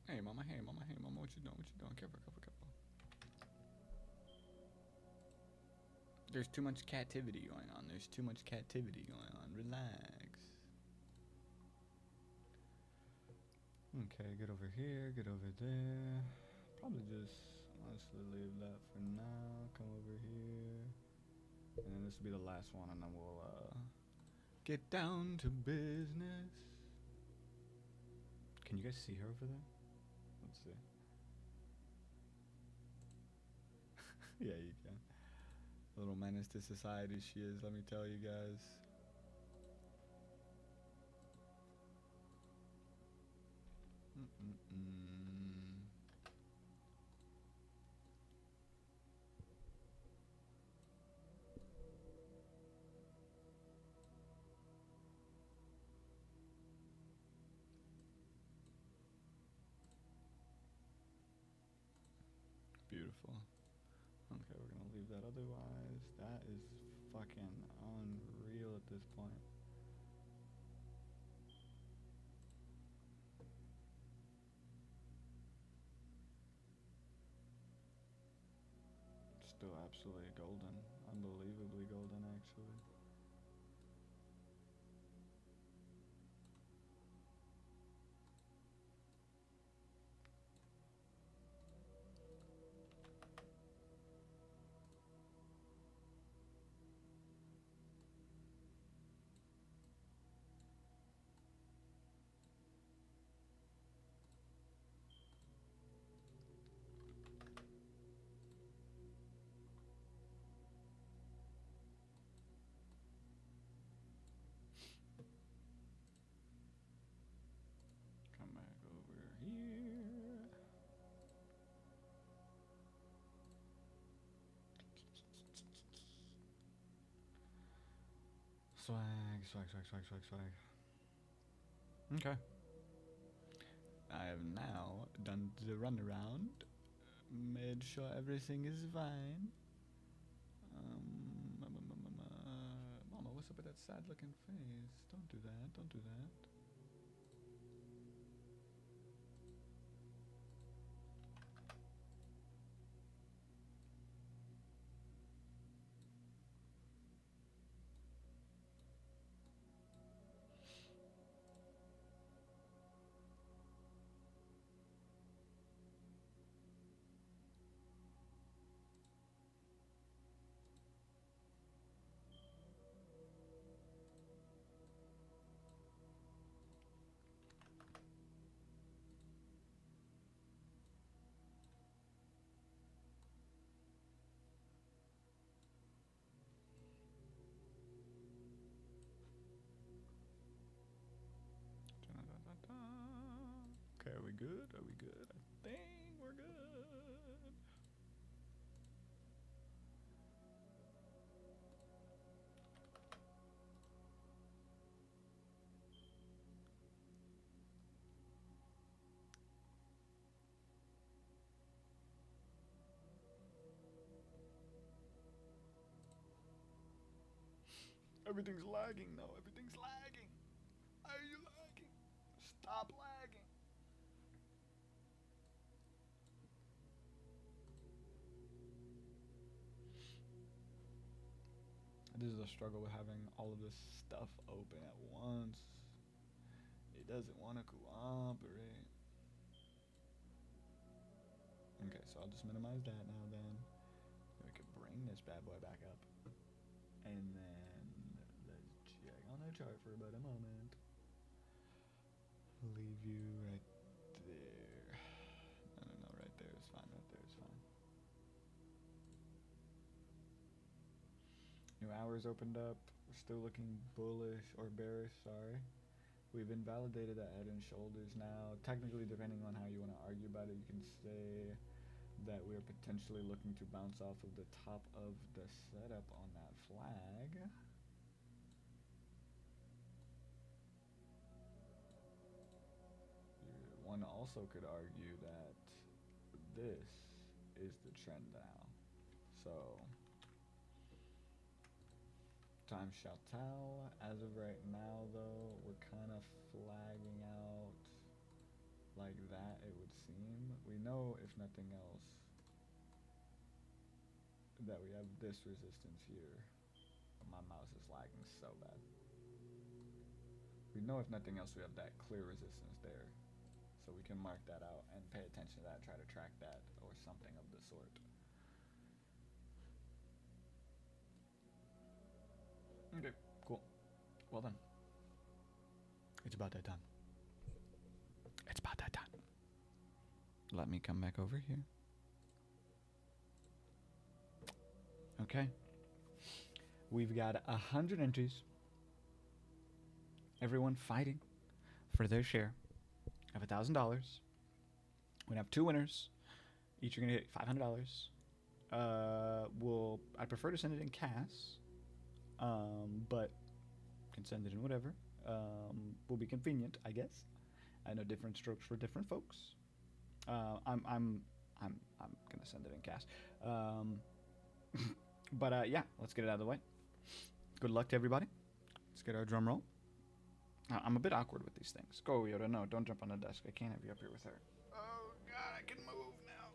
Hey mama, what you doing? Careful. There's too much captivity going on. There's too much captivity going on. Relax. Okay, get over here, get over there. Probably just honestly leave that for now. Come over here. And then this will be the last one, and then we'll get down to business. Can you guys see her over there? Let's see. Yeah, you can. Little menace to society she is, let me tell you guys. Beautiful. Okay, we're gonna leave that otherwise. That is fucking unreal at this point. Still absolutely golden. Unbelievably golden, actually. Come back over here. Swag, swag, swag, swag, swag, swag. Okay. I have now done the runaround, made sure everything is fine. Mama, what's up with that sad looking face? Don't do that, don't do that. Okay, are we good? Are we good? I think we're good. Everything's lagging though. Everything's lagging. Why are you lagging? Stop lagging. This is a struggle with having all of this stuff open at once. It doesn't want to cooperate. Okay, so I'll just minimize that now then. We can bring this bad boy back up. And then let's check on the chart for about a moment. Leave you right there. No, right there is fine, right there is fine. New hours opened up. We're still looking bullish or bearish, sorry. We've invalidated that head and shoulders now. Technically, depending on how you want to argue about it, you can say that we're potentially looking to bounce off of the top of the setup on that flag. One also could argue that this is the trend now. So time shall tell. As of right now though, we're kind of flagging out like that, it would seem. We know, if nothing else, that we have this resistance here. My mouse is lagging so bad. We know if nothing else we have that clear resistance there. So we can mark that out and pay attention to that, try to track that or something of the sort. Okay, cool. Well then. It's about that time. It's about that time. Let me come back over here. Okay. We've got 100 entries. Everyone fighting for their share of $1,000. We're gonna have 2 winners. Each are gonna get $500. I'd prefer to send it in cash, but can send it in whatever. Will be convenient, I guess. I know different strokes for different folks. I'm gonna send it in cash. But yeah, let's get it out of the way. Good luck to everybody. Let's get our drum roll. I'm a bit awkward with these things. Go, Yoda. No, don't jump on the desk. I can't have you up here with her. Oh, God, I can move now.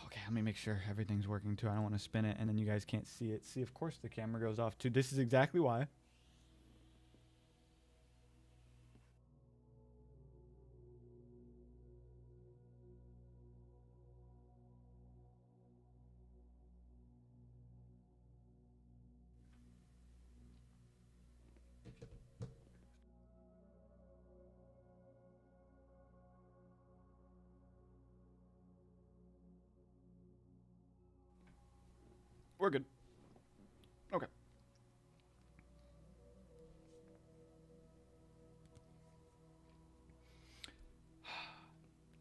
Okay, let me make sure everything's working, too. I don't want to spin it, and then you guys can't see it. See, of course the camera goes off, too. This is exactly why. We're good. Okay.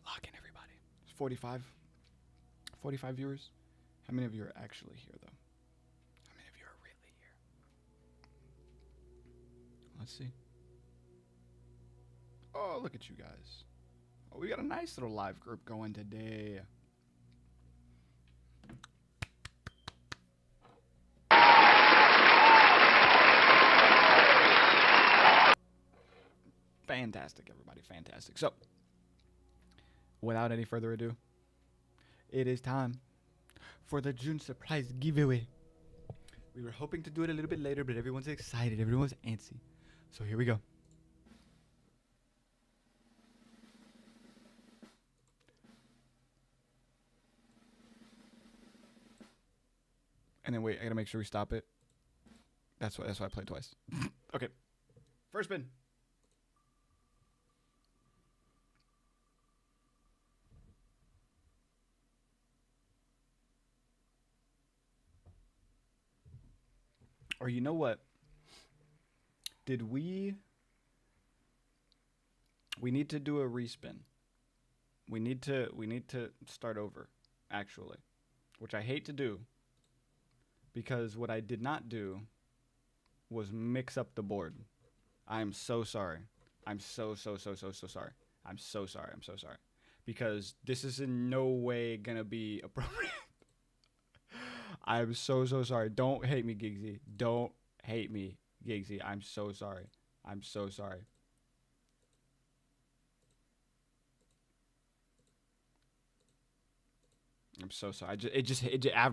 Lock in, everybody. It's 45 viewers. How many of you are actually here, though? How many of you are really here? Let's see. Oh, look at you guys. Oh, we got a nice little live group going today. Fantastic, everybody. Fantastic. So, without any further ado, it is time for the June surprise giveaway. We were hoping to do it a little bit later, but everyone's excited. Everyone's antsy. So here we go. And then wait, I gotta make sure we stop it. That's why I played twice. Okay. First spin. Or you know what? Did we need to do a respin. We need to start over, actually. Which I hate to do. Because what I did not do was mix up the board. I am so sorry. I'm so sorry. I'm so sorry. Because this is in no way gonna be appropriate. I'm so sorry. Don't hate me, Giggsy. Don't hate me, Giggsy. I'm so sorry. I'm so sorry. I'm so sorry.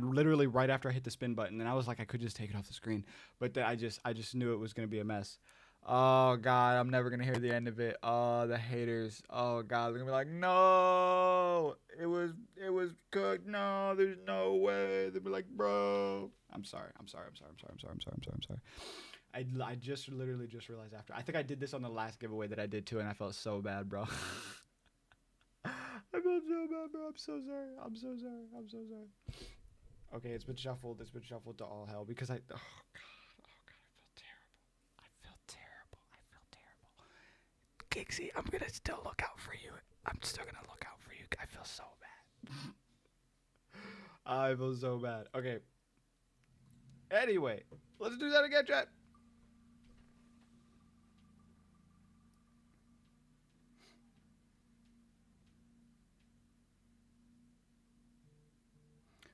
Literally right after I hit the spin button, and I was like, I could just take it off the screen, but then I just knew it was gonna be a mess. Oh God, I'm never gonna hear the end of it. Oh, the haters. Oh God, they're gonna be like, no, it was cooked. No, there's no way. They'll be like, bro. I'm sorry. I just literally just realized after. I think I did this on the last giveaway that I did too, and I felt so bad, bro. I felt so bad, bro. I'm so sorry. Okay, it's been shuffled to all hell because I felt terrible. Giggsy, I'm gonna still look out for you. I feel so bad. I feel so bad. Okay. Anyway, let's do that again, chat.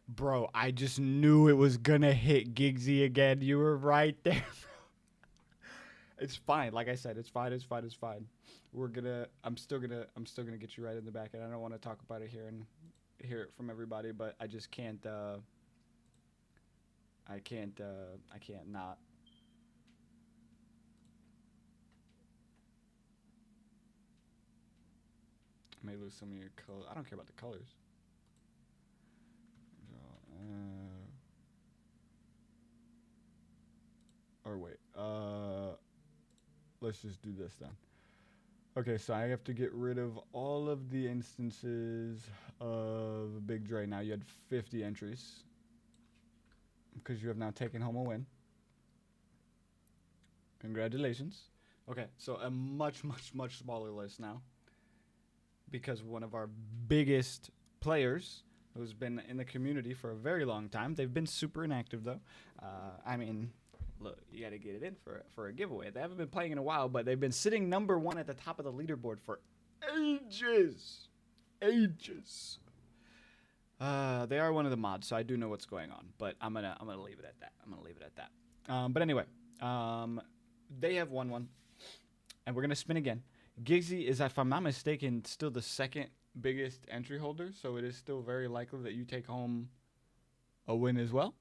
Bro, I just knew it was gonna hit Giggsy again. You were right there. It's fine. Like I said, it's fine. I'm still gonna get you right in the back, and I don't want to talk about it here hear it from everybody, but I just can't. I can't not. I may lose some of your color. I don't care about the colors. Or wait. Let's just do this then. Okay, so I have to get rid of all of the instances of Big Dre. Now you had 50 entries because you have now taken home a win. Congratulations. Okay, so a much, much, much smaller list now because one of our biggest players who's been in the community for a very long time. They've been super inactive though. I mean, look, you got to get it in for a giveaway. They haven't been playing in a while, but they've been sitting number 1 at the top of the leaderboard for ages. Ages. They are one of the mods, so I do know what's going on, but I'm gonna leave it at that. I'm gonna leave it at that. But anyway, they have won one, and we're gonna spin again. Giggsy is, if I'm not mistaken, still the second biggest entry holder, so it is still very likely that you take home a win as well.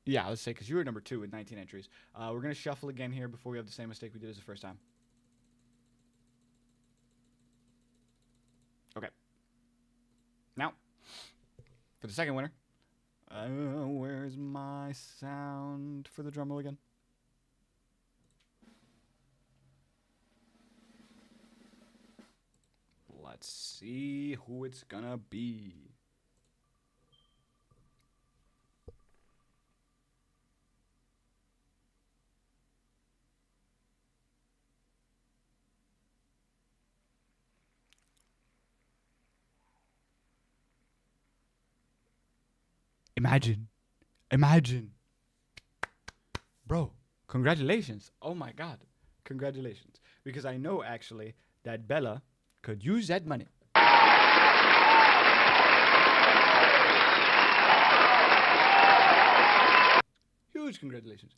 Yeah, let's say because you were number 2 with 19 entries. We're going to shuffle again here before we have the same mistake we did as the first time. Okay. Now, for the second winner. Where's my sound for the drum roll again? Let's see who it's going to be. Imagine. Bro, congratulations. Oh my God. Congratulations. Because I know actually that Bella could use that money. Huge congratulations.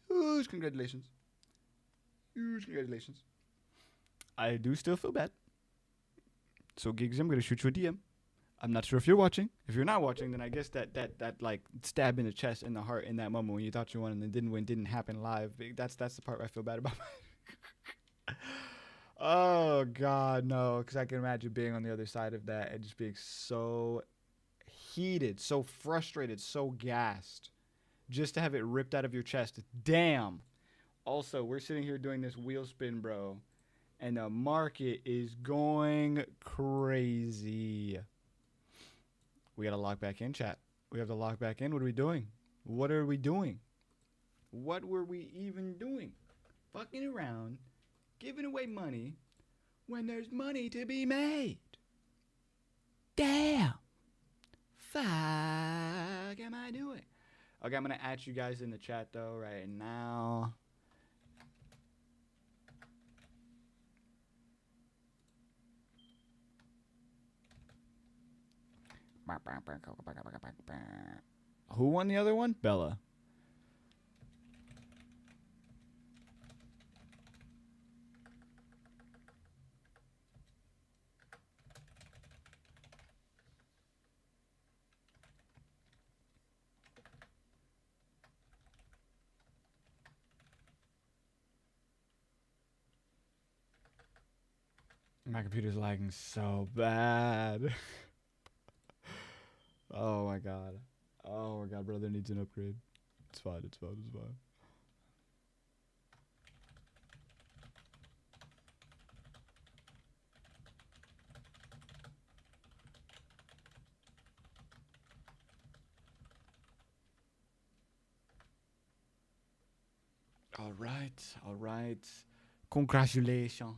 Huge congratulations. Huge congratulations. I do still feel bad. So Giggs, I'm going to shoot you a DM. I'm not sure if you're watching. If you're not watching, then I guess that like stab in the chest, in the heart, in that moment when you thought you won and then didn't win, didn't happen live. That's the part where I feel bad about. Oh God, no! Because I can imagine being on the other side of that and just being so heated, so frustrated, so gassed, just to have it ripped out of your chest. Damn. Also, we're sitting here doing this wheel spin, bro, and the market is going crazy. We gotta lock back in, chat. We have to lock back in. What are we doing? What are we doing? What were we even doing? Fucking around, giving away money when there's money to be made. Damn. Fuck am I doing? Okay, I'm gonna add you guys in the chat though right now. Who won the other one? Bella. My computer's lagging so bad. Oh my god. Oh my god, brother needs an upgrade. It's fine, it's fine, it's fine. All right. Congratulations.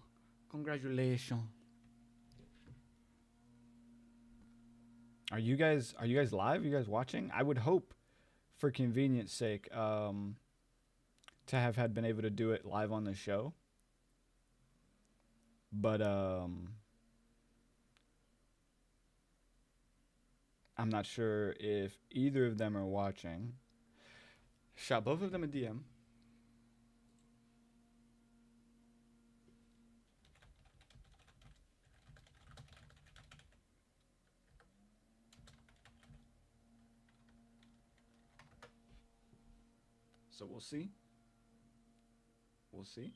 Congratulations. Are you guys live? Are you guys watching? I would hope, for convenience sake, to have had been able to do it live on the show. But I'm not sure if either of them are watching. Shot both of them a DM. So we'll see. We'll see.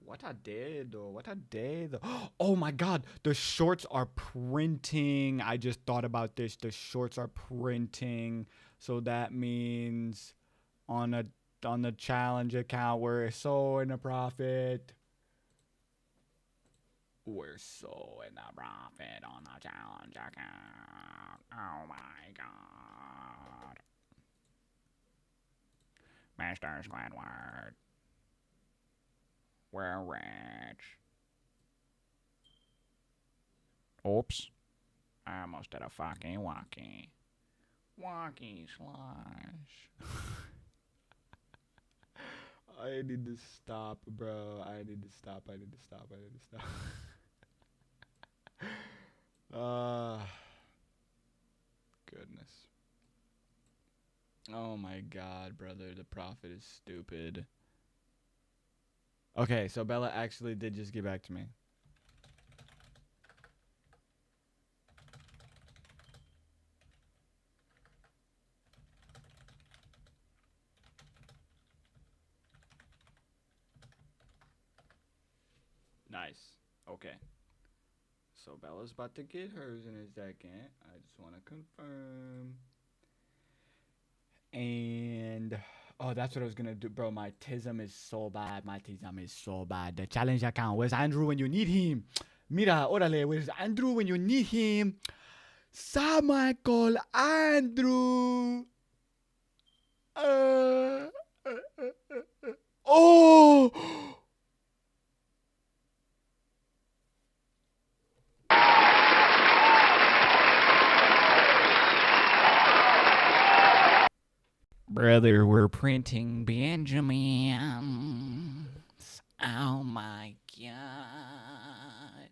What a day, though. What a day, though. Oh my God. The shorts are printing. I just thought about this. The shorts are printing. So that means on the challenge account, we're so in a profit. We're so in a profit on the challenge account. Oh my God. Mr. Squidward. We're rich. Oops. I almost did a fucking walkie. Walkie slush. I need to stop, bro. I need to stop. Goodness. Oh my God, brother. The profit is stupid. Okay, so Bella actually did just get back to me. Nice. Okay. So Bella's about to get hers in a second. I just want to confirm. And oh, that's what I was gonna do, bro. My tism is so bad. The challenge account. Where's Andrew when you need him? Mira, órale. Where's Andrew when you need him? Sam Michael Andrew. Oh. Brother, we're printing Benjamins. Oh my God.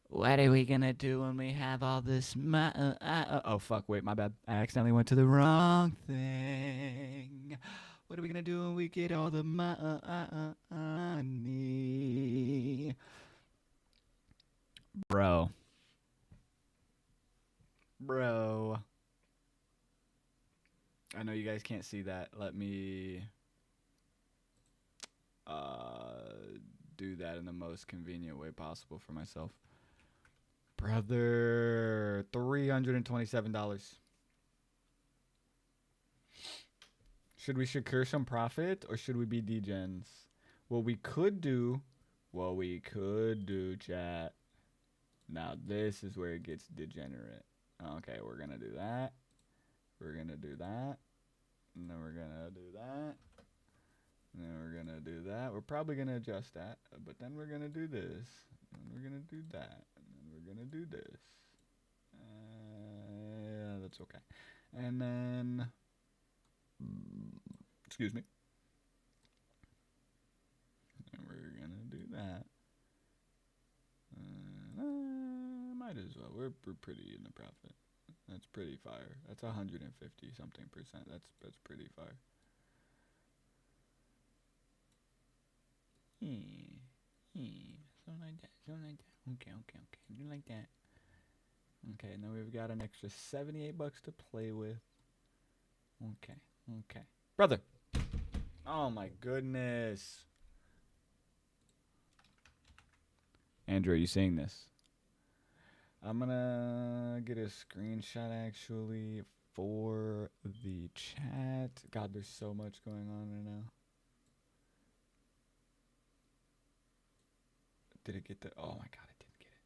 What are we gonna do when we have all this oh fuck, wait, my bad. I accidentally went to the wrong thing. What are we gonna do when we get all the money? Bro. I know you guys can't see that. Let me do that in the most convenient way possible for myself. Brother, $327. Should we secure some profit or should we be degens? What we could do, chat. Now this is where it gets degenerate. Okay, we're gonna do that. We're gonna do that. And then we're gonna do that. And then we're gonna do that. We're probably gonna adjust that. But then we're gonna do this. And we're gonna do that. And then we're gonna do this. Yeah, that's okay. And then, excuse me. And we're gonna do that. Might as well. We're pretty in the profit. That's pretty fire. That's 150 something percent. That's pretty fire. Something like that. Okay. Do like that. Okay, now we've got an extra $78 to play with. Okay. Brother. Oh my goodness. Andrew, are you seeing this? I'm gonna get a screenshot actually for the chat. God, there's so much going on right now. Did it get the? Oh my God, it didn't get it.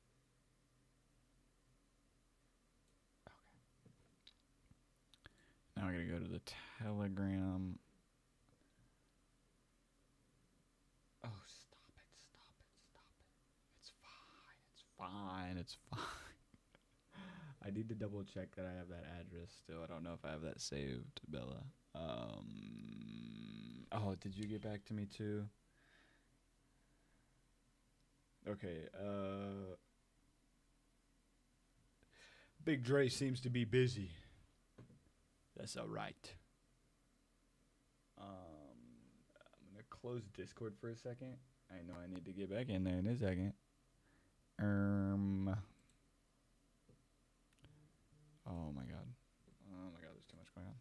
Okay. Now I gotta go to the Telegram. Oh, stop it. It's fine. I need to double check that I have that address still. I don't know if I have that saved, Bella. Oh, did you get back to me too? Okay, Big Dre seems to be busy. That's alright. I'm gonna close Discord for a second. I know I need to get back in there in a second. Oh my god, there's too much going on.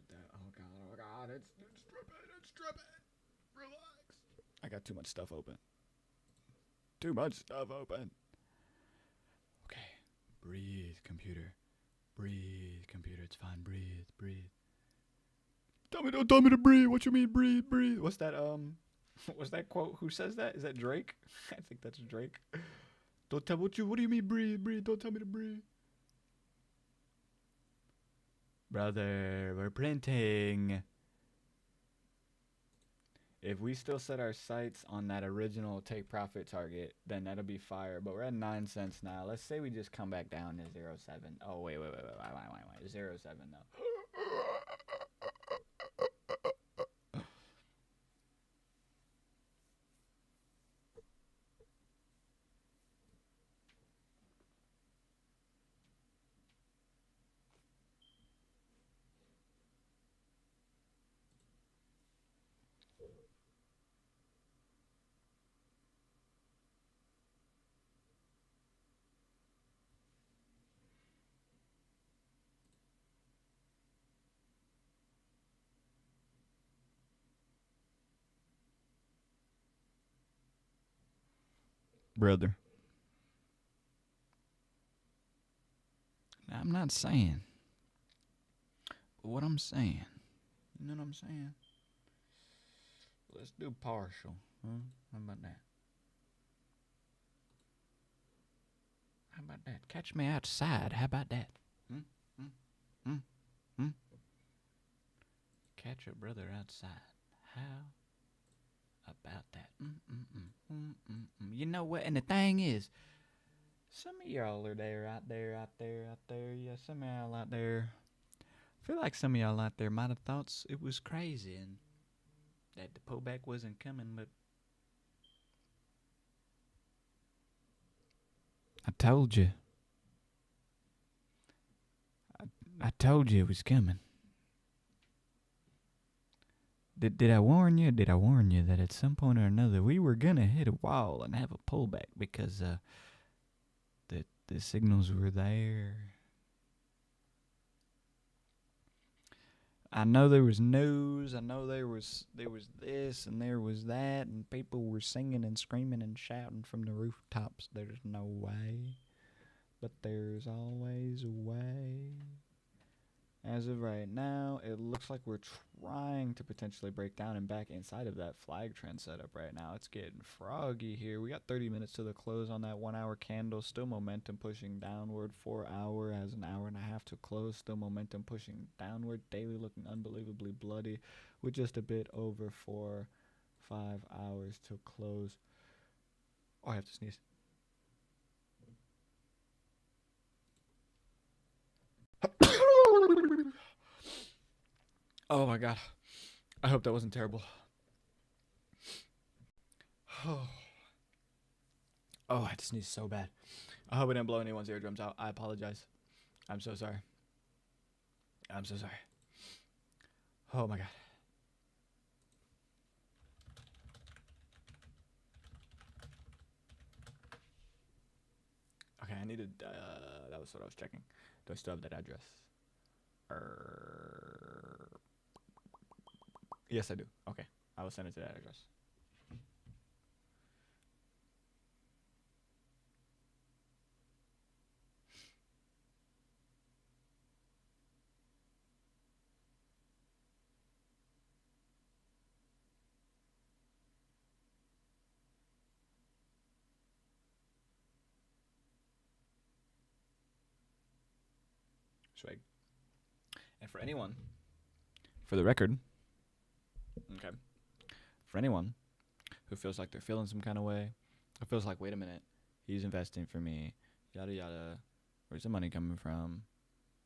that. Oh god, it's dripping. Relax. I got too much stuff open. Okay. Breathe, computer. Breathe, computer. It's fine. Breathe. Don't tell me to breathe. What you mean, breathe? What's that, what's that quote? Who says that? Is that Drake? I think that's Drake. What do you mean, breathe? Don't tell me to breathe. Brother, we're printing. If we still set our sights on that original take profit target, then that'll be fire. But we're at 9 cents now. Let's say we just come back down to 0.7. Oh, wait. 0.7 though. Brother. Now, I'm not saying. But what I'm saying. You know what I'm saying? Let's do partial. Huh? How about that? Catch me outside. How about that? Catch a brother outside. How about that? You know what? And the thing is, some of y'all are there, out there. Yeah, some of y'all out there. I feel like some of y'all out there might have thought it was crazy and that the pullback wasn't coming, but I told you. I told you it was coming. Did I warn you? Did I warn you that at some point or another we were gonna hit a wall and have a pullback because the signals were there? I know there was news. I know there was this and there was that, and people were singing and screaming and shouting from the rooftops. There's no way, but there's always a way. As of right now, it looks like we're trying to potentially break down and back inside of that flag trend setup right now. It's getting froggy here. We got 30 minutes to the close on that 1 hour candle. Still momentum pushing downward. 4 hour has an hour and a half to close. Still momentum pushing downward. Daily looking unbelievably bloody with just a bit over 5 hours to close. Oh, I have to sneeze. Oh my god. I hope that wasn't terrible. Oh, I had to sneeze so bad. I hope I didn't blow anyone's eardrums out. I apologize. I'm so sorry. Oh my god. Okay, I needed, that was what I was checking. Do I still have that address? Yes, I do. Okay, I will send it to that address. Swag. And for anyone, for the record, okay, for anyone who feels like they're feeling some kind of way, who feels like, wait a minute, he's investing for me, yada yada, where's the money coming from?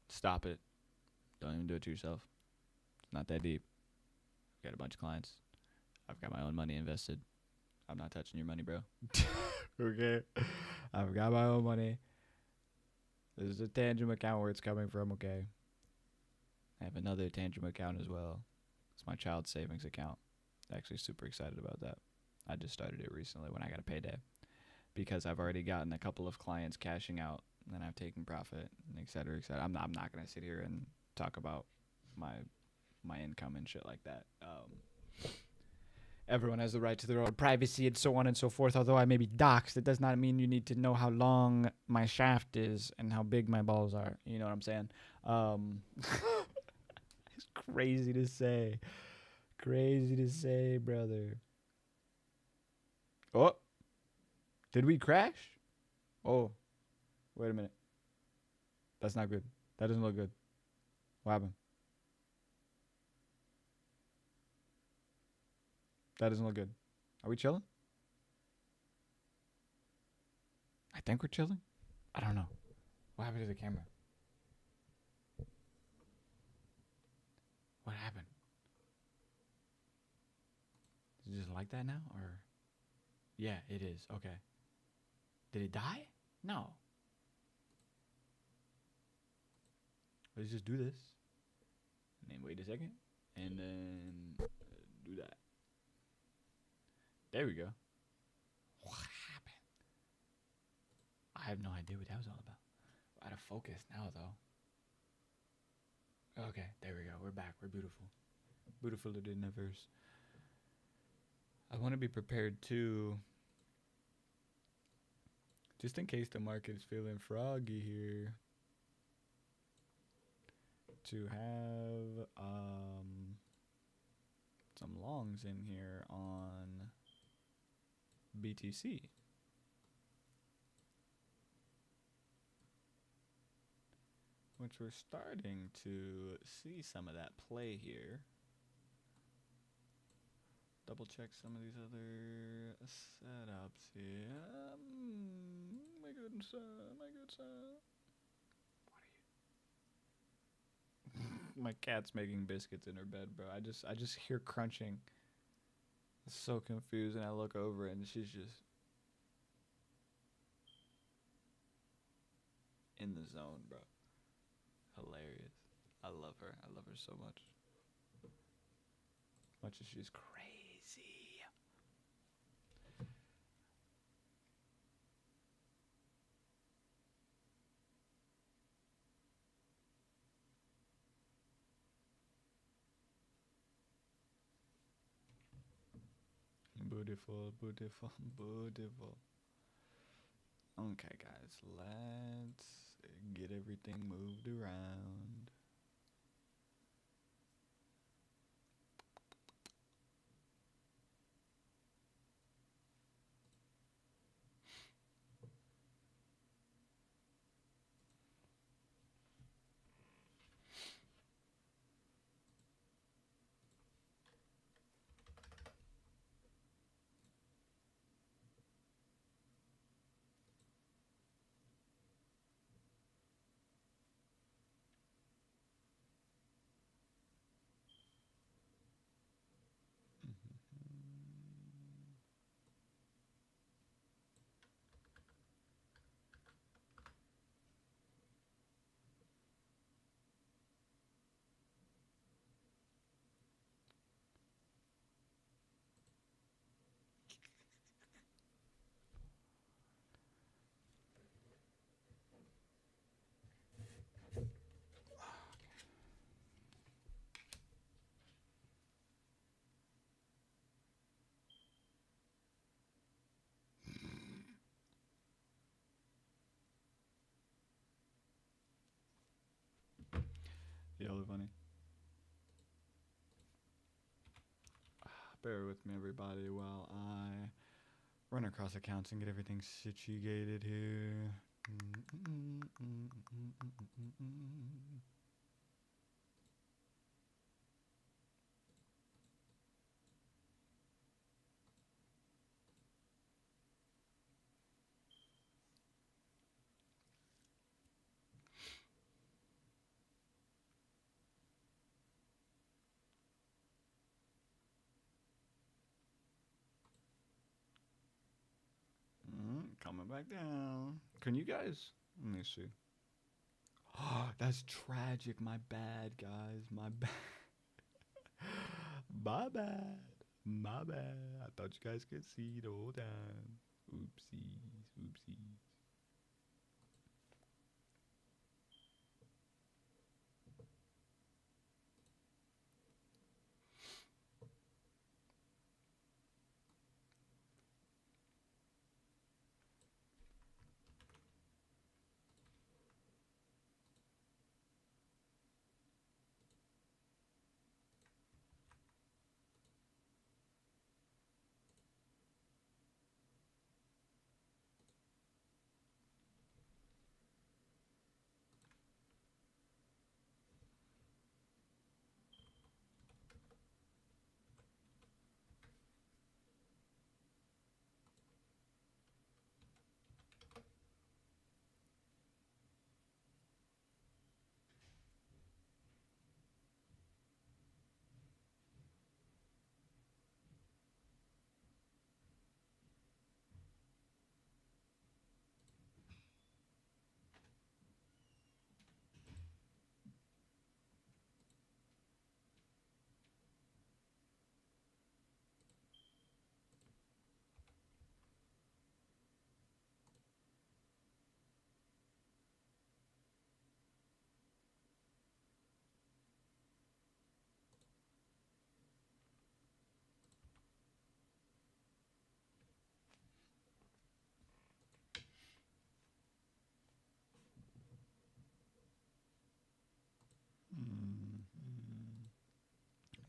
Stop it. Don't even do it to yourself. It's not that deep. I've got a bunch of clients. I've got my own money invested. I'm not touching your money, bro. Okay? I've got my own money. This is a tangible account where it's coming from, okay? I have another tangible account as well. It's my child savings account. Actually super excited about that. I just started it recently when I got a payday. Because I've already gotten a couple of clients cashing out and I've taken profit, and et cetera, et cetera. I'm not going to sit here and talk about my my income and shit like that. Everyone has the right to their own privacy and so on and so forth. Although I may be doxxed, it does not mean you need to know how long my shaft is and how big my balls are. You know what I'm saying? It's crazy to say. Crazy to say, brother. Oh, did we crash? Oh, wait a minute. That's not good. That doesn't look good. What happened? That doesn't look good. Are we chilling? I think we're chilling. I don't know. What happened to the camera? What happened? Is it just like that now? Or yeah, it is. Okay. Did it die? No. Let's just do this. And then wait a second. And then do that. There we go. What happened? I have no idea what that was all about. We're out of focus now, though. Okay, there we go. We're back. We're beautiful. Beautiful little universe. I want to be prepared too, just in case the market is feeling froggy here, to have some longs in here on BTC. Which we're starting to see some of that play here. Double check some of these other setups here. My good sir, my good sir. What are you? My cat's making biscuits in her bed, bro. I just hear crunching. It's so confused, and I look over and she's just in the zone, bro. Hilarious. I love her. I love her so much. Much as she's crazy. Beautiful, beautiful, beautiful. Okay, guys, let's get everything moved around. Yellow funny. Bear with me, everybody, while I run across accounts and get everything situated here. Coming back down. Can you guys? Let me see. Oh, that's tragic. My bad, guys. My bad. My bad. My bad. I thought you guys could see the whole time. Oopsies. Oopsies.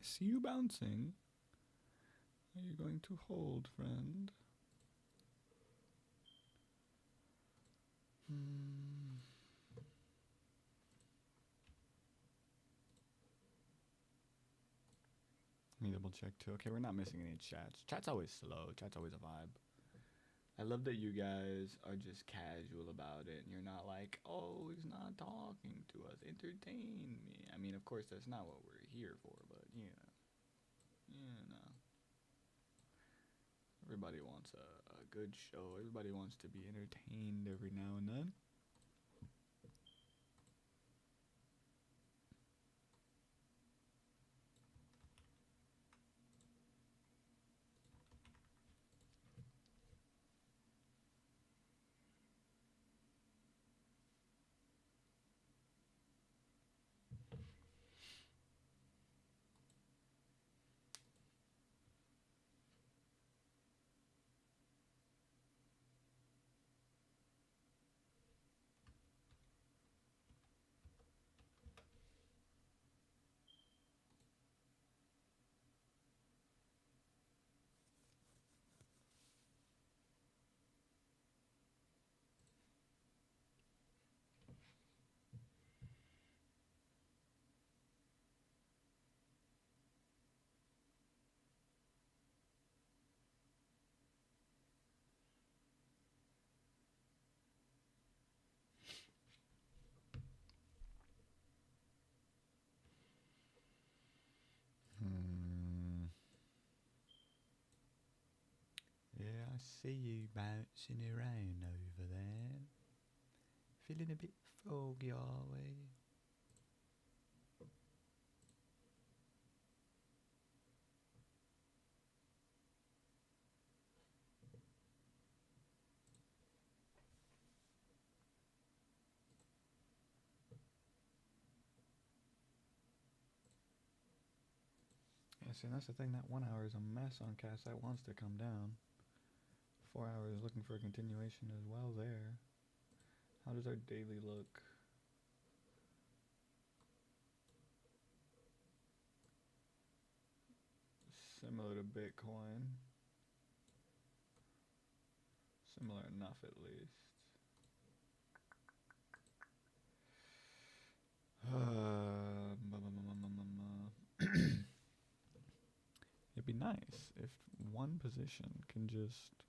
see you bouncing. Are you going to hold, friend? Let me double check too. Okay, we're not missing any chats. Chat's always slow. Chat's always a vibe. I love that you guys are just casual about it and you're not like, oh, he's not talking to us. Entertain me. I mean, of course, that's not what we're here for, but you know. Everybody wants a good show. Everybody wants to be entertained every now and then. Yeah, I see you bouncing around over there. Feeling a bit foggy, are we? Yeah, see, that's the thing. That 1 hour is a mess on cast. That wants to come down. 4 hours looking for a continuation as well there. How does our daily look? Similar to Bitcoin. Similar enough, at least. It'd be nice if one position can just,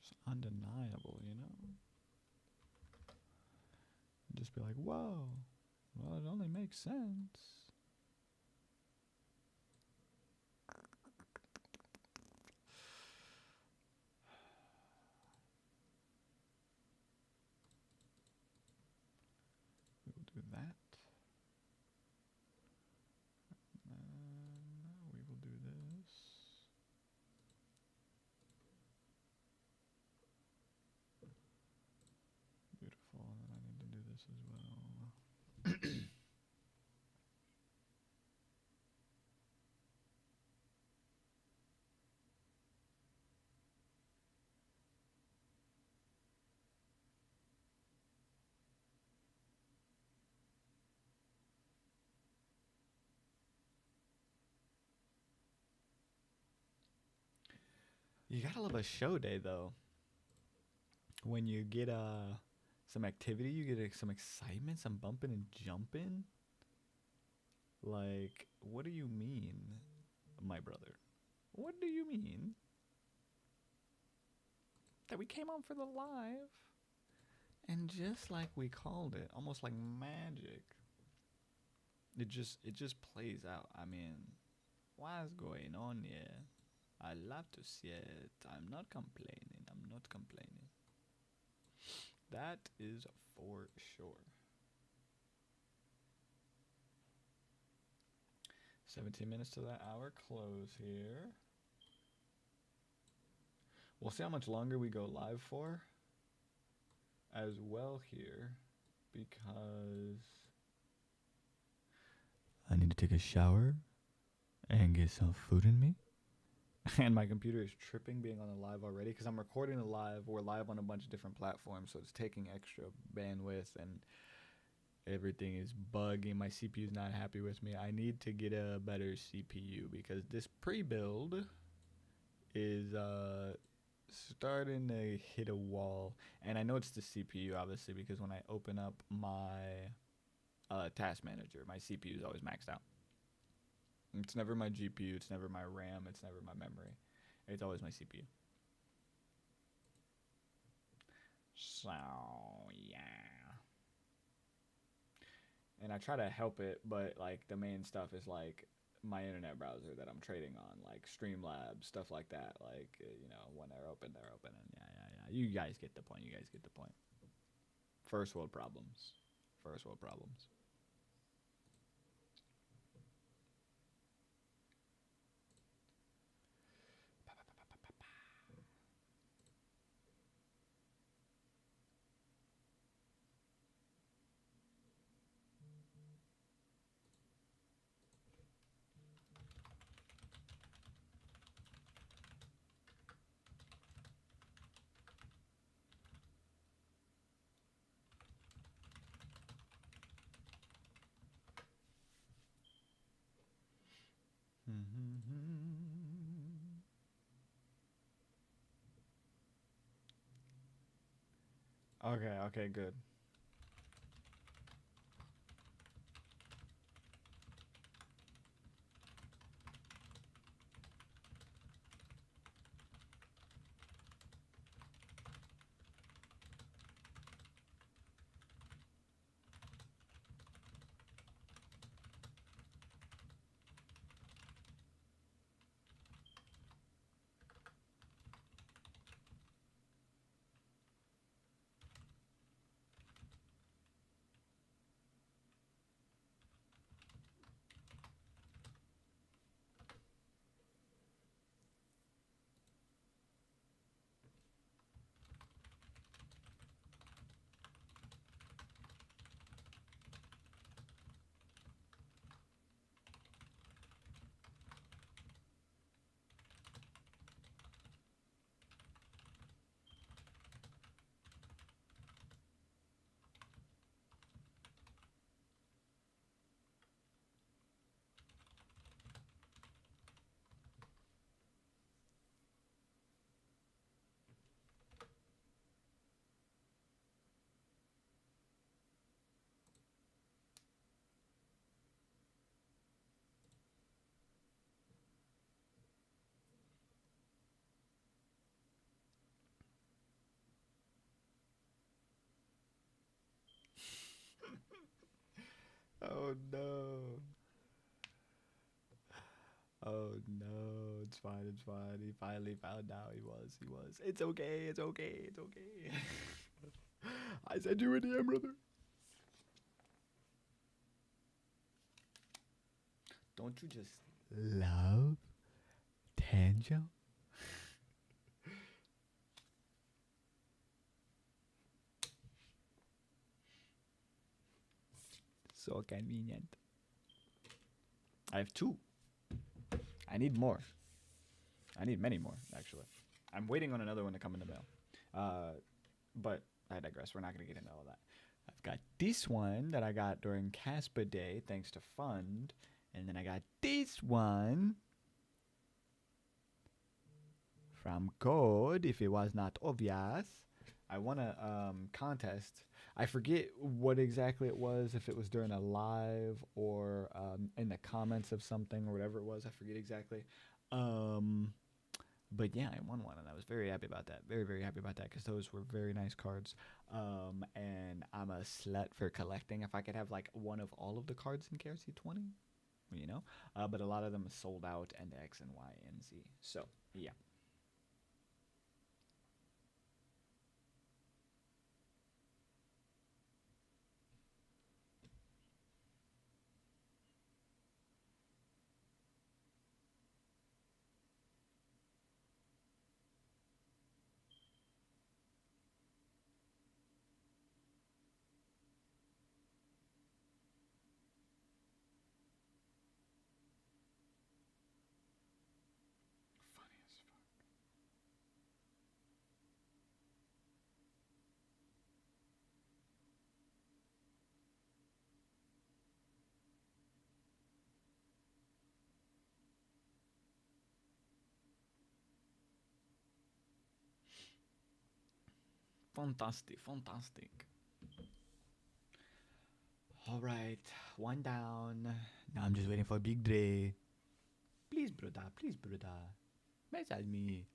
just undeniable, Just be like, whoa, well, it only makes sense. We will do that. And we will do this. Beautiful. And then I need to do this as well. You gotta love a show day, though. When you get some activity, you get some excitement, some bumping and jumping. Like, what do you mean, my brother? What do you mean? That we came on for the live, and just like we called it, almost like magic, it just plays out. I mean, what's going on here? I love to see it. I'm not complaining. I'm not complaining. That is for sure. 17 minutes to that hour close here. We'll see how much longer we go live for as well here, because I need to take a shower and get some food in me. And my computer is tripping being on the live already because I'm recording the live. We're live on a bunch of different platforms, so it's taking extra bandwidth, and Everything is bugging. My CPU is not happy with me. I need to get a better CPU because this pre-build is starting to hit a wall. And I know it's the CPU, obviously, because when I open up my task manager, my CPU is always maxed out. It's never my GPU, it's never my RAM, it's never my memory. It's always my CPU. So, yeah. And I try to help it, but like the main stuff is like my internet browser that I'm trading on, like Streamlabs, stuff like that. Like, you know, when they're open, they're open. And yeah. You guys get the point. You guys get the point. First world problems. First world problems. Okay, good. Oh no. Oh no. It's fine, it's fine. He finally found out he was. It's okay, it's okay, it's okay. I sent you a DM, brother. Don't you just love Tanjo? So convenient. I have 2. I need more. I need many more, actually. I'm waiting on another one to come in the mail. But I digress. We're not going to get into all that. I've got this one that I got during Caspa Day, thanks to Fund. And then I got this one from Code, if it was not obvious. I won a contest. I forget what exactly it was, if it was during a live or in the comments of something or whatever it was. I forget exactly. But yeah, I won one, and I was very happy about that. Very, very happy about that, because those were very nice cards. And I'm a slut for collecting. If I could have, like, one of all of the cards in KRC 20, you know? But a lot of them sold out, and X and Y and Z. So, yeah. Funny as fuck. Fantastic, fantastic. All right, one down. Now I'm just waiting for Big Dre. Please, brother. Please, brother. Message me.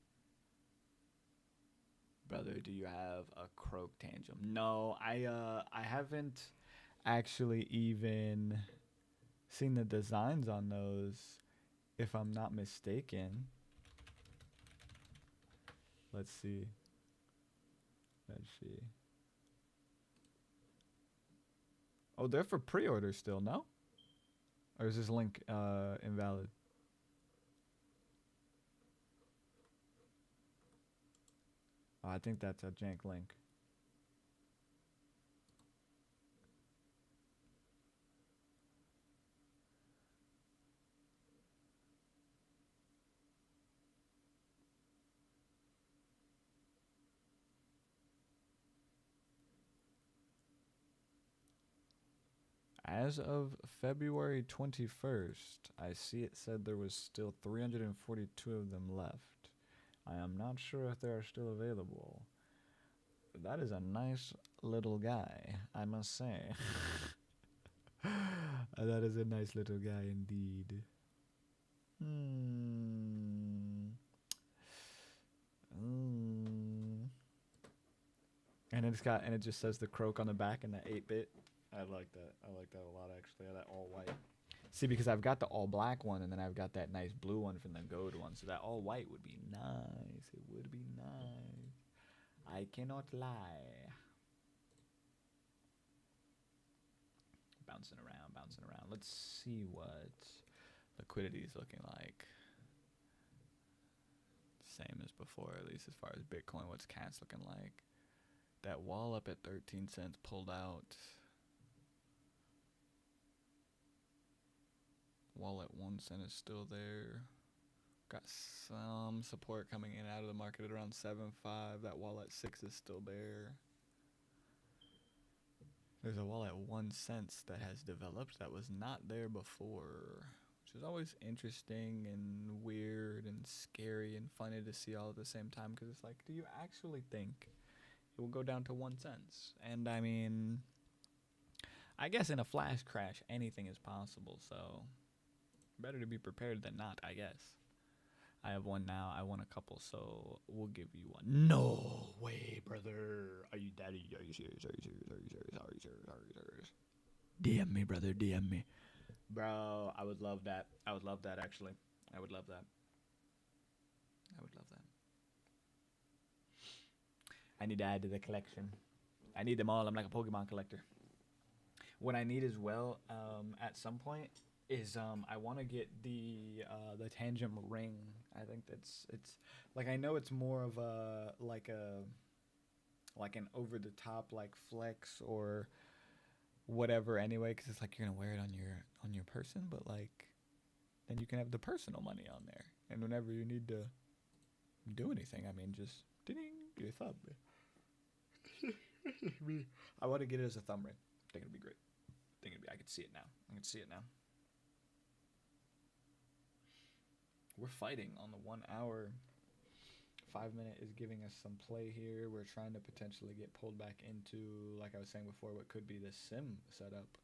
Brother, do you have a croak tantrum? No, I haven't actually even seen the designs on those, if I'm not mistaken. Let's see. Let's see. Oh, they're for pre-order still, no? Or is this link invalid? Oh, I think that's a jank link. As of February 21st, I see it said there was still 342 of them left. I am not sure if they are still available. That is a nice little guy, I must say. That is a nice little guy indeed. And it just says the croak on the back and the 8-bit. I like that. I like that a lot actually. That all white. See, because I've got the all black one and then I've got that nice blue one from the gold one. So that all white would be nice. It would be nice. I cannot lie. Bouncing around, bouncing around. Let's see what liquidity is looking like. Same as before, at least as far as Bitcoin. What's CAT's looking like? That wall up at 13 cents pulled out. Wall at 1 cent is still there. Got some support coming in and out of the market at around 7.5. That wall at 6 is still there. There's a wall at 1 cent that has developed that was not there before, which is always interesting and weird and scary and funny to see all at the same time, because it's like, do you actually think it will go down to 1 cent? And I mean, I guess in a flash crash, anything is possible, so better to be prepared than not, I guess. I have one now. I won a couple, so we'll give you one. No way, brother. Are you daddy? Are you serious? Are you serious? Are you serious? Are you serious? Are you serious? DM me, brother. DM me. Bro, I would love that. I would love that, actually. I would love that. I would love that. I need to add to the collection. I need them all. I'm like a Pokemon collector. What I need as well, at some point, is I want to get the tangent ring. I think it's like, I know it's more of a like an over the top like flex or whatever anyway, because it's like you're gonna wear it on your person, but like then you can have the personal money on there, and whenever you need to do anything, I mean, just ding, your thumb. I want to get it as a thumb ring. I think it'd be great. I can see it now. I can see it now. We're fighting on the 1 hour. 5 minute is giving us some play here. We're trying to potentially get pulled back into, like I was saying before, what could be the sim setup.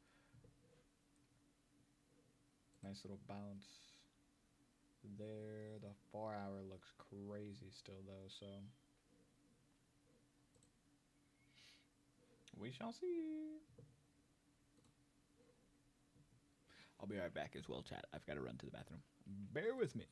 Nice little bounce there. The 4 hour looks crazy still though, so we shall see. I'll be right back as well, chat. I've got to run to the bathroom. Bear with me.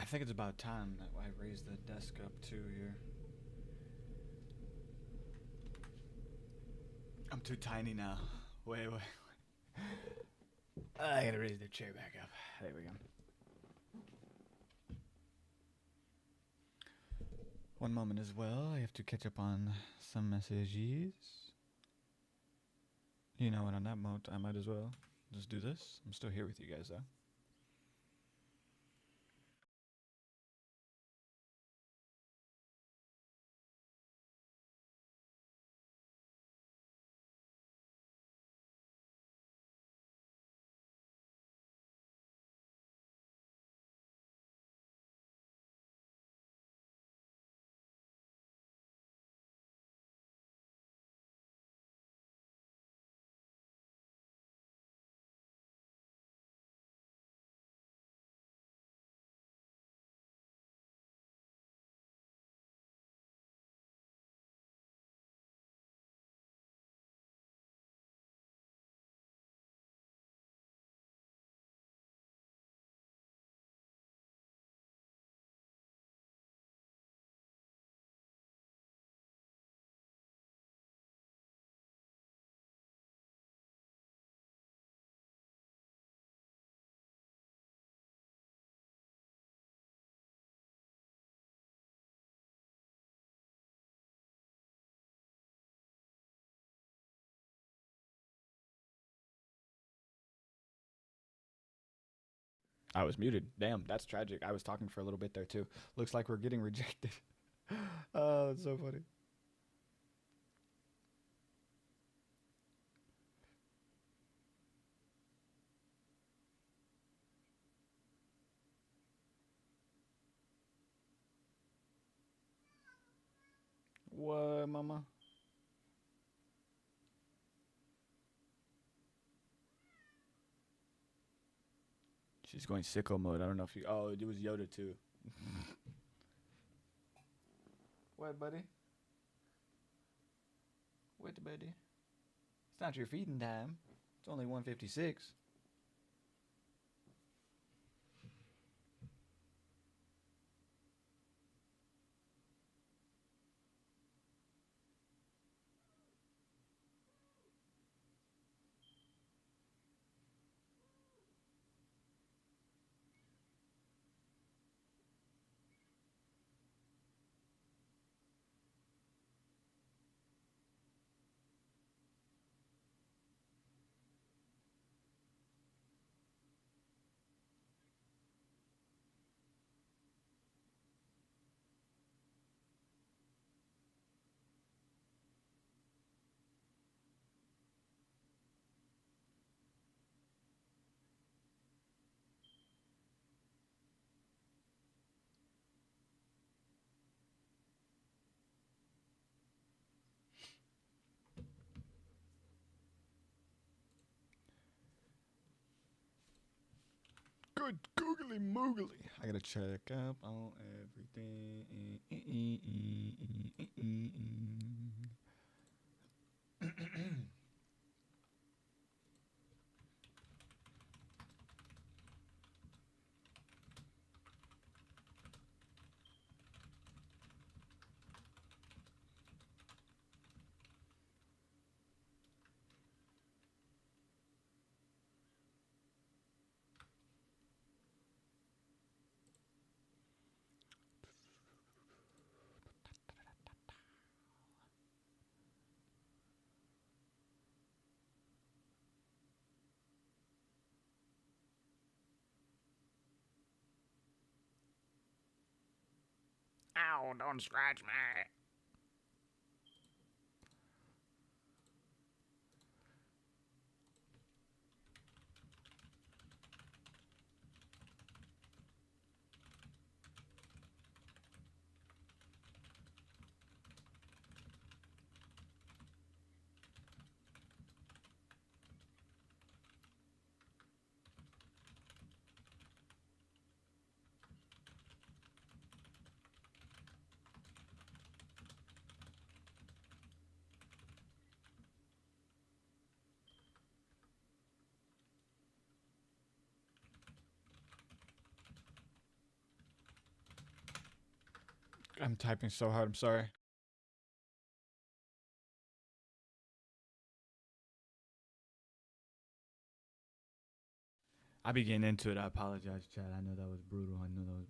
I think it's about time that I raise the desk up too here. I'm too tiny now. Wait. I gotta raise the chair back up. There we go. One moment as well. I have to catch up on some messages. You know what? On that note, I might as well just do this. I'm still here with you guys, though. I was muted. Damn, that's tragic. I was talking for a little bit there too. Looks like we're getting rejected. Oh, that's so funny. What, mama? She's going sicko mode. I don't know if you. Oh, it was Yoda too. What, buddy? What, buddy? It's not your feeding time. It's only 1:56. Good googly moogly. I gotta check up on everything. Ow, don't scratch me. I'm typing so hard. I'm sorry. I be getting into it. I apologize, Chad. I know that was brutal. I know that was.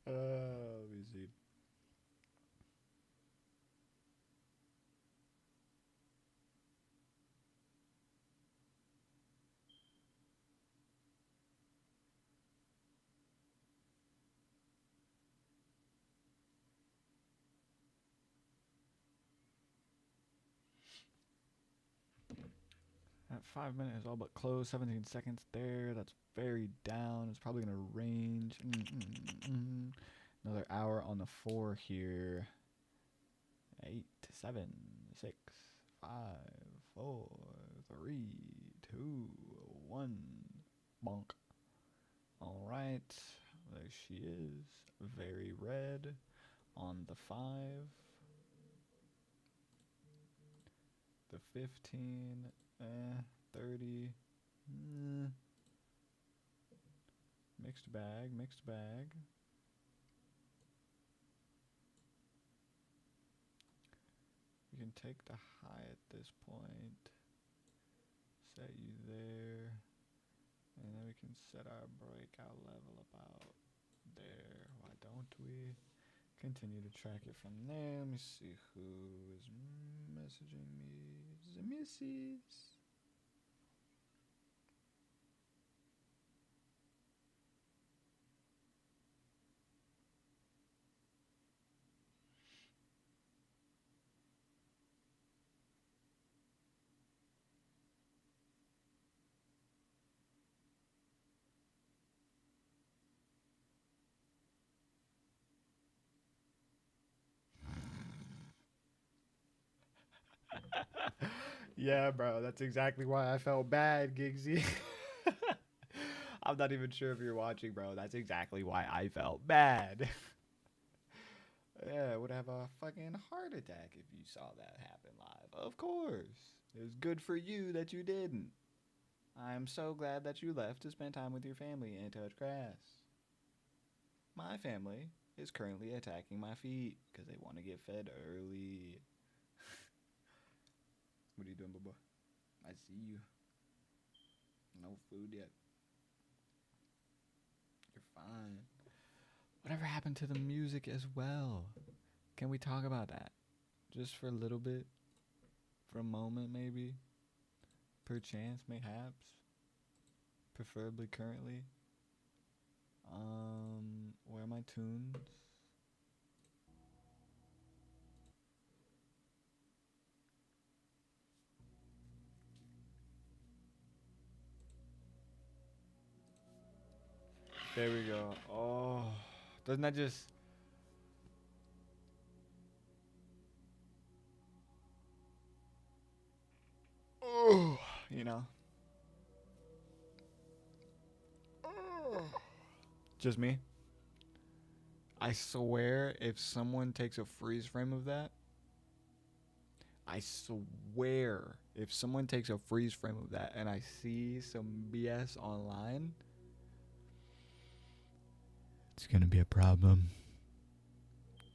Let me see. At 5 minutes, all but close. 17 seconds there. That's very down. It's probably gonna range. Another hour on the 4 here. 8, 7, 6, 5, 4, 3, 2, 1. Bonk. All right, there she is. Very red on the 5. The 15, 30. Mixed bag, mixed bag. We can take the high at this point. Set you there. And then we can set our breakout level about there. Why don't we? Continue to track it from there. Let me see who is messaging me. The missus. Yeah, bro, that's exactly why I felt bad, Giggsy. I'm not even sure if you're watching, bro. That's exactly why I felt bad. Yeah, I would have a fucking heart attack if you saw that happen live. Of course. It was good for you that you didn't. I'm so glad that you left to spend time with your family and touch grass. My family is currently attacking my feet because they want to get fed early. What are you doing, Bubba? I see you. No food yet. You're fine. Whatever happened to the music as well? Can we talk about that? Just for a little bit? For a moment, maybe? Perchance, mayhaps? Preferably currently? Where are my tunes? There we go. Oh, doesn't that just... Oh, you know? Oh. Just me? I swear if someone takes a freeze frame of that, I swear if someone takes a freeze frame of that and I see some BS online, it's gonna be a problem.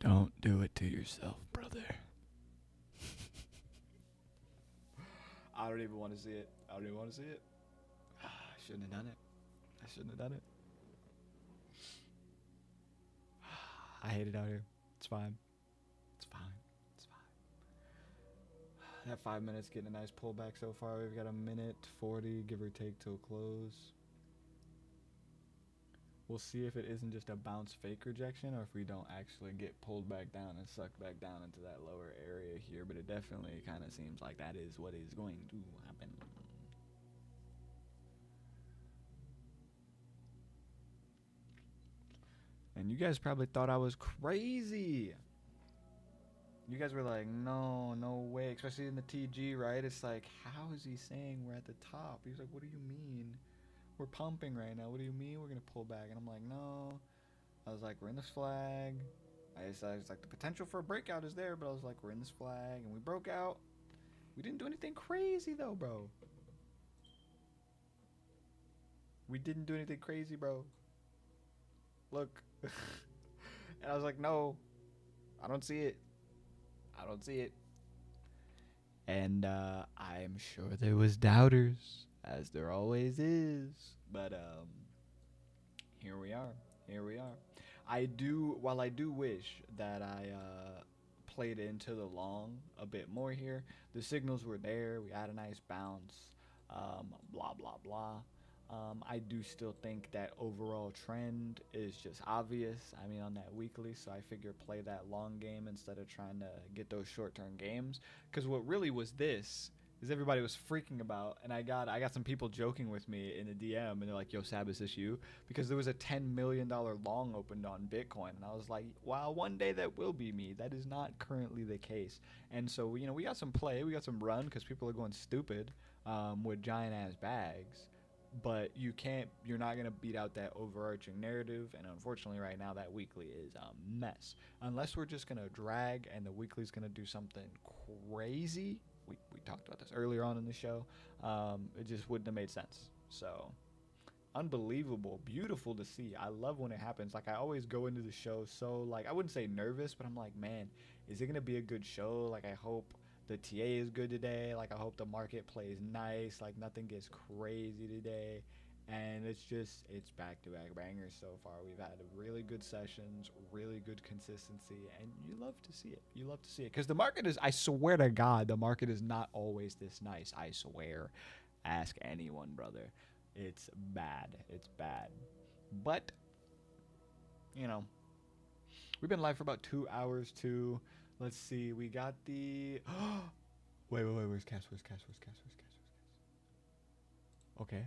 Don't do it to yourself, brother. I don't even want to see it. I don't even want to see it. I shouldn't have done it. I shouldn't have done it. I hate it out here. It's fine. It's fine. It's fine. That 5 minutes getting a nice pullback so far. We've got a minute 40, give or take, till close. We'll see if it isn't just a bounce fake rejection or if we don't actually get pulled back down and sucked back down into that lower area here. But it definitely kind of seems like that is what is going to happen. And you guys probably thought I was crazy. You guys were like, no, no way. Especially in the TG, right? It's like, how is he saying we're at the top? He's like, what do you mean? We're pumping right now. What do you mean we're going to pull back? And I'm like, no. I was like, we're in this flag. I was like, the potential for a breakout is there, but I was like, we're in this flag. And we broke out. We didn't do anything crazy, though, bro. We didn't do anything crazy, bro. Look. And I was like, no, I don't see it. I don't see it. And I'm sure there was doubters, as there always is. But here we are. Here we are. While I do wish that I played into the long a bit more here. The signals were there. We had a nice bounce. Blah blah blah. I do still think that overall trend is just obvious. I mean, on that weekly, so I figure play that long game instead of trying to get those short-term games. Because what really was this is everybody was freaking about, and I got some people joking with me in the DM, and they're like, "Yo, Sab, is this you?" Because there was a $10 million long opened on Bitcoin, and I was like, "Wow, one day that will be me." That is not currently the case, and so we got some play, we got some run because people are going stupid with giant ass bags. But you're not going to beat out that overarching narrative, and unfortunately right now that weekly is a mess. Unless we're just going to drag and the weekly's going to do something crazy. We talked about this earlier on in the show. It just wouldn't have made sense. So, unbelievable, beautiful to see. I love when it happens. Like, I always go into the show so, like, I wouldn't say nervous, but I'm like, man, is it going to be a good show? Like, I hope the TA is good today. Like, I hope the market plays nice. Like, nothing gets crazy today. And it's back-to-back bangers so far. We've had really good sessions, really good consistency, and you love to see it. You love to see it. Because the market is, I swear to God, the market is not always this nice. I swear. Ask anyone, brother. It's bad. It's bad. But, we've been live for about 2 hours, too. Let's see. We got the... Wait. Where's Cass? Okay.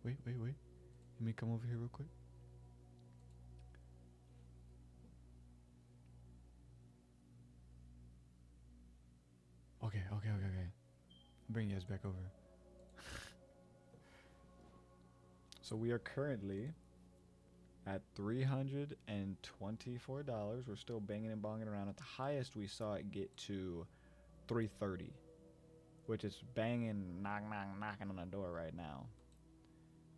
Wait. Let me come over here real quick. Okay. Bring you guys back over. So we are currently at $324. We're still banging and bonging around. At the highest, we saw it get to $330, which is banging, knocking on the door right now.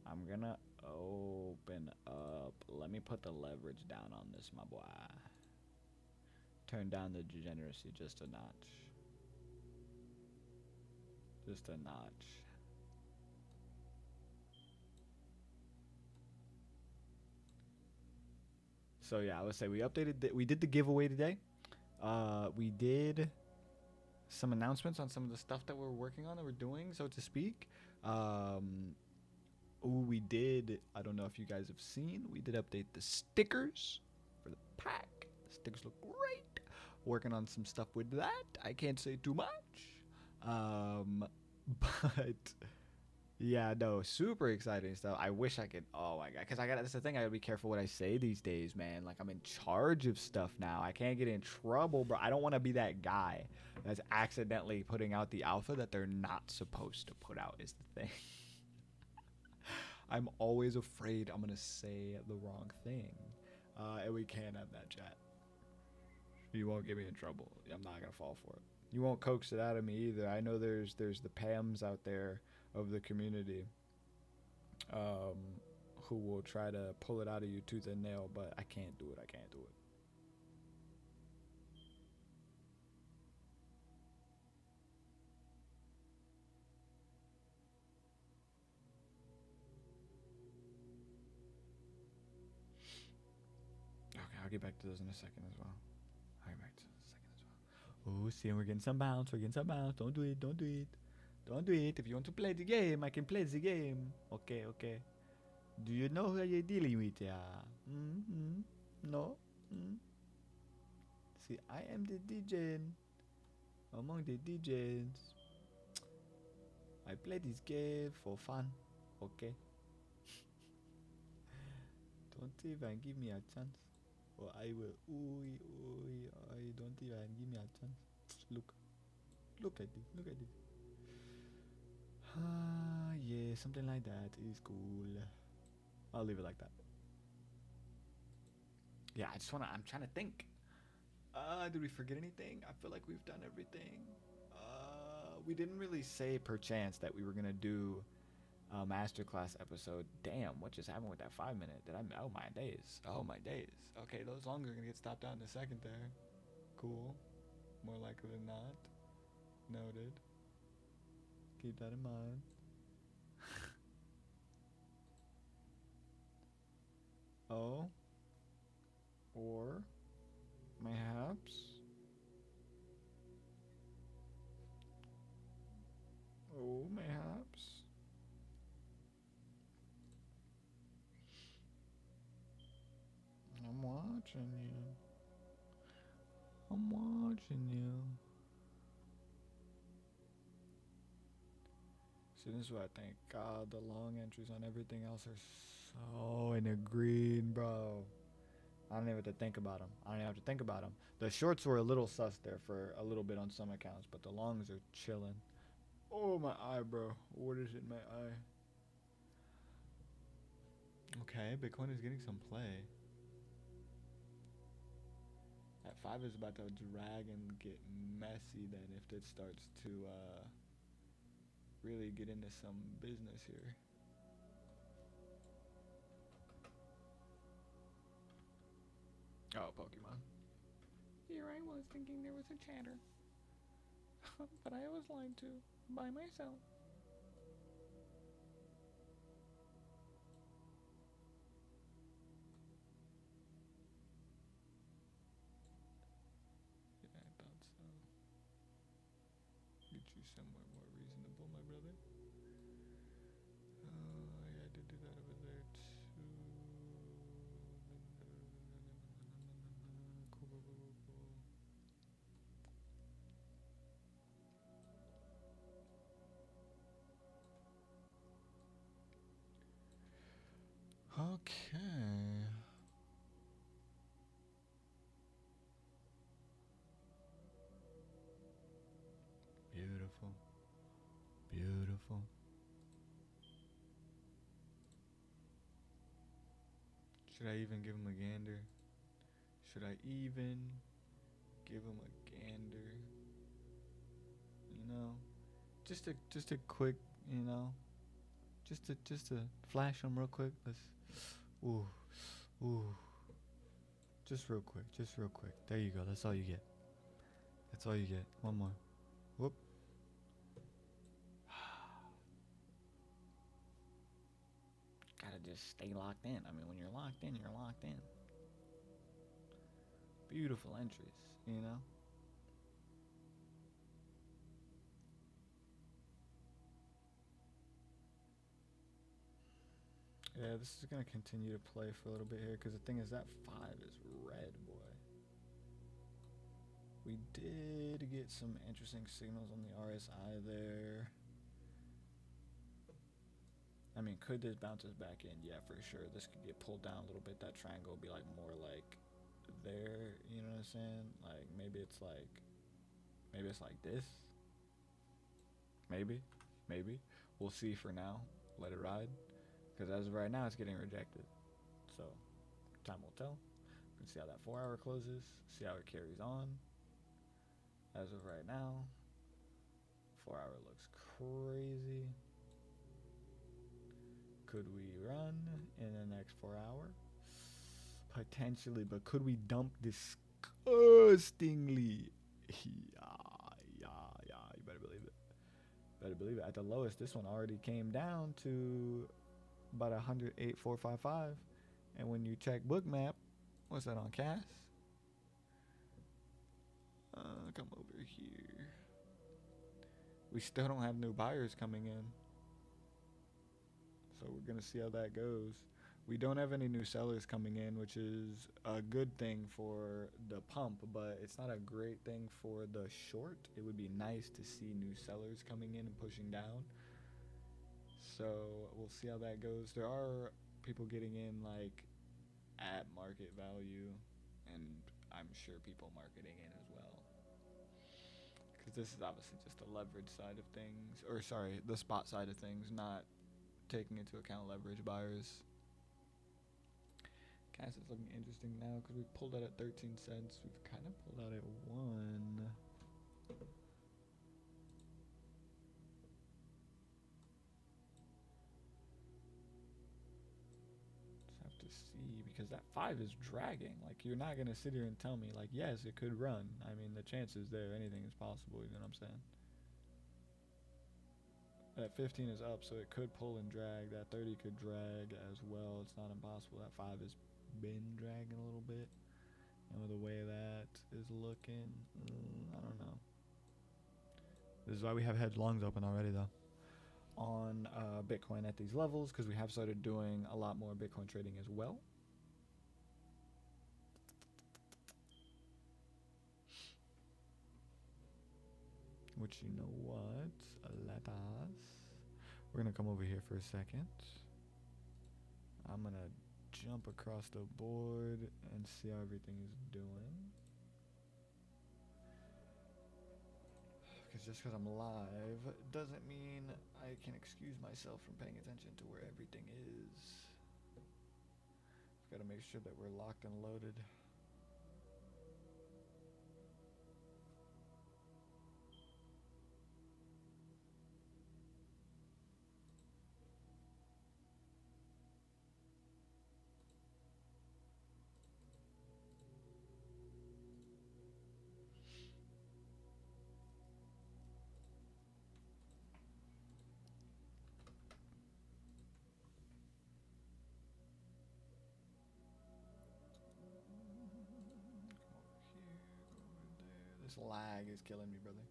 I'm gonna open up. Let me put the leverage down on this, my boy. Turn down the degeneracy just a notch. Just a notch. So yeah, I would say we updated. We did the giveaway today. We did some announcements on some of the stuff that we're working on, that we're doing, so to speak. We did. I don't know if you guys have seen. We did update the stickers for the pack. The stickers look great. Working on some stuff with that. I can't say too much. But yeah, no, super exciting stuff. I wish I could. Oh my god, because that's the thing. I gotta be careful what I say these days, man. Like, I'm in charge of stuff now. I can't get in trouble, bro. I don't want to be that guy that's accidentally putting out the alpha that they're not supposed to put out. Is the thing. I'm always afraid I'm gonna say the wrong thing, and we can't have that, chat. You won't get me in trouble. I'm not gonna fall for it. You won't coax it out of me either. I know there's the Pams out there of the community who will try to pull it out of you tooth and nail, but I can't do it. Okay, I'll get back to those in a second as well. Oh, see, we're getting some bounce. Don't do it. If you want to play the game, I can play the game. Okay. Do you know who you're dealing with? Yeah. No. See, I am the DJ among the DJs. I play this game for fun. Okay. Don't even give me a chance, or I will. I don't even give me a chance. Look at this. Yeah, something like that is cool. I'll leave it like that. Yeah, I'm trying to think. Did we forget anything? I feel like we've done everything. We didn't really say per chance that we were gonna do masterclass episode. Damn, what just happened with that 5 minute? Did I? Oh my days. Oh my days. Okay, those longer are gonna get stopped out in a second there. Cool. More likely than not. Noted. Keep that in mind. Oh. Or mayhaps. Oh, mayhaps. I'm watching you. I'm watching you. See, this is what I think. God, the long entries on everything else are so in the green, bro. I don't even have to think about them. I don't even have to think about them. The shorts were a little sus there for a little bit on some accounts, but the longs are chilling. Oh, my eye, bro. What is it in my eye? Okay, Bitcoin is getting some play. That 5 is about to drag and get messy then if it starts to really get into some business here. Oh, Pokemon. Here I was thinking there was a chatter. But I was lied to by myself. Yeah, I thought so. Get you somewhere more reasonable, my brother. Oh, I had to do that over there too. Cool, cool, cool, cool. Okay. Beautiful. Beautiful. Should I even give him a gander? Should I even give him a gander? You know, just a quick, you know, just to flash him real quick. Let's, ooh, ooh, just real quick, just real quick. There you go. That's all you get. That's all you get. One more. Whoop. Gotta just stay locked in. I mean, when you're locked in, you're locked in. Beautiful entries, you know? Yeah, this is going to continue to play for a little bit here because the thing is that 5 is red, boy. We did get some interesting signals on the RSI there. I mean, could this bounce us back in? Yeah, for sure. This could get pulled down a little bit. That triangle would be like more like there, you know what I'm saying? Like maybe it's like this. Maybe. We'll see for now. Let it ride. Because as of right now, it's getting rejected. So, time will tell. We can see how that 4 hour closes. See how it carries on. As of right now, 4 hour looks crazy. Could we run in the next 4 hour? Potentially, but could we dump disgustingly? Yeah, you better believe it. Better believe it. At the lowest, this one already came down to about 108,455. And when you check Bookmap, what's that on Cass? Come over here. We still don't have new buyers coming in. So we're going to see how that goes. We don't have any new sellers coming in, which is a good thing for the pump, but it's not a great thing for the short. It would be nice to see new sellers coming in and pushing down. So we'll see how that goes. There are people getting in like at market value, and I'm sure people marketing in as well. Because this is obviously just the leverage side of things, or sorry, the spot side of things, not taking into account leverage buyers. Cass is looking interesting now because we pulled out at 13 cents. We've kind of pulled out at 1. see, because that 5 is dragging. Like, you're not going to sit here and tell me, like, yes, it could run. I mean, the chances there, anything is possible, you know what I'm saying? That 15 is up, so it could pull and drag. That 30 could drag as well. It's not impossible. That 5 has been dragging a little bit. And with the way that is looking, I don't know. This is why we have hedge longs open already, though, on Bitcoin at these levels, because we have started doing a lot more Bitcoin trading as well. Which, you know what? Let us. We're going to come over here for a second. I'm going to jump across the board and see how everything is doing. Because just because I'm live doesn't mean I can excuse myself from paying attention to where everything is. Got to make sure that we're locked and loaded. This lag is killing me, brother.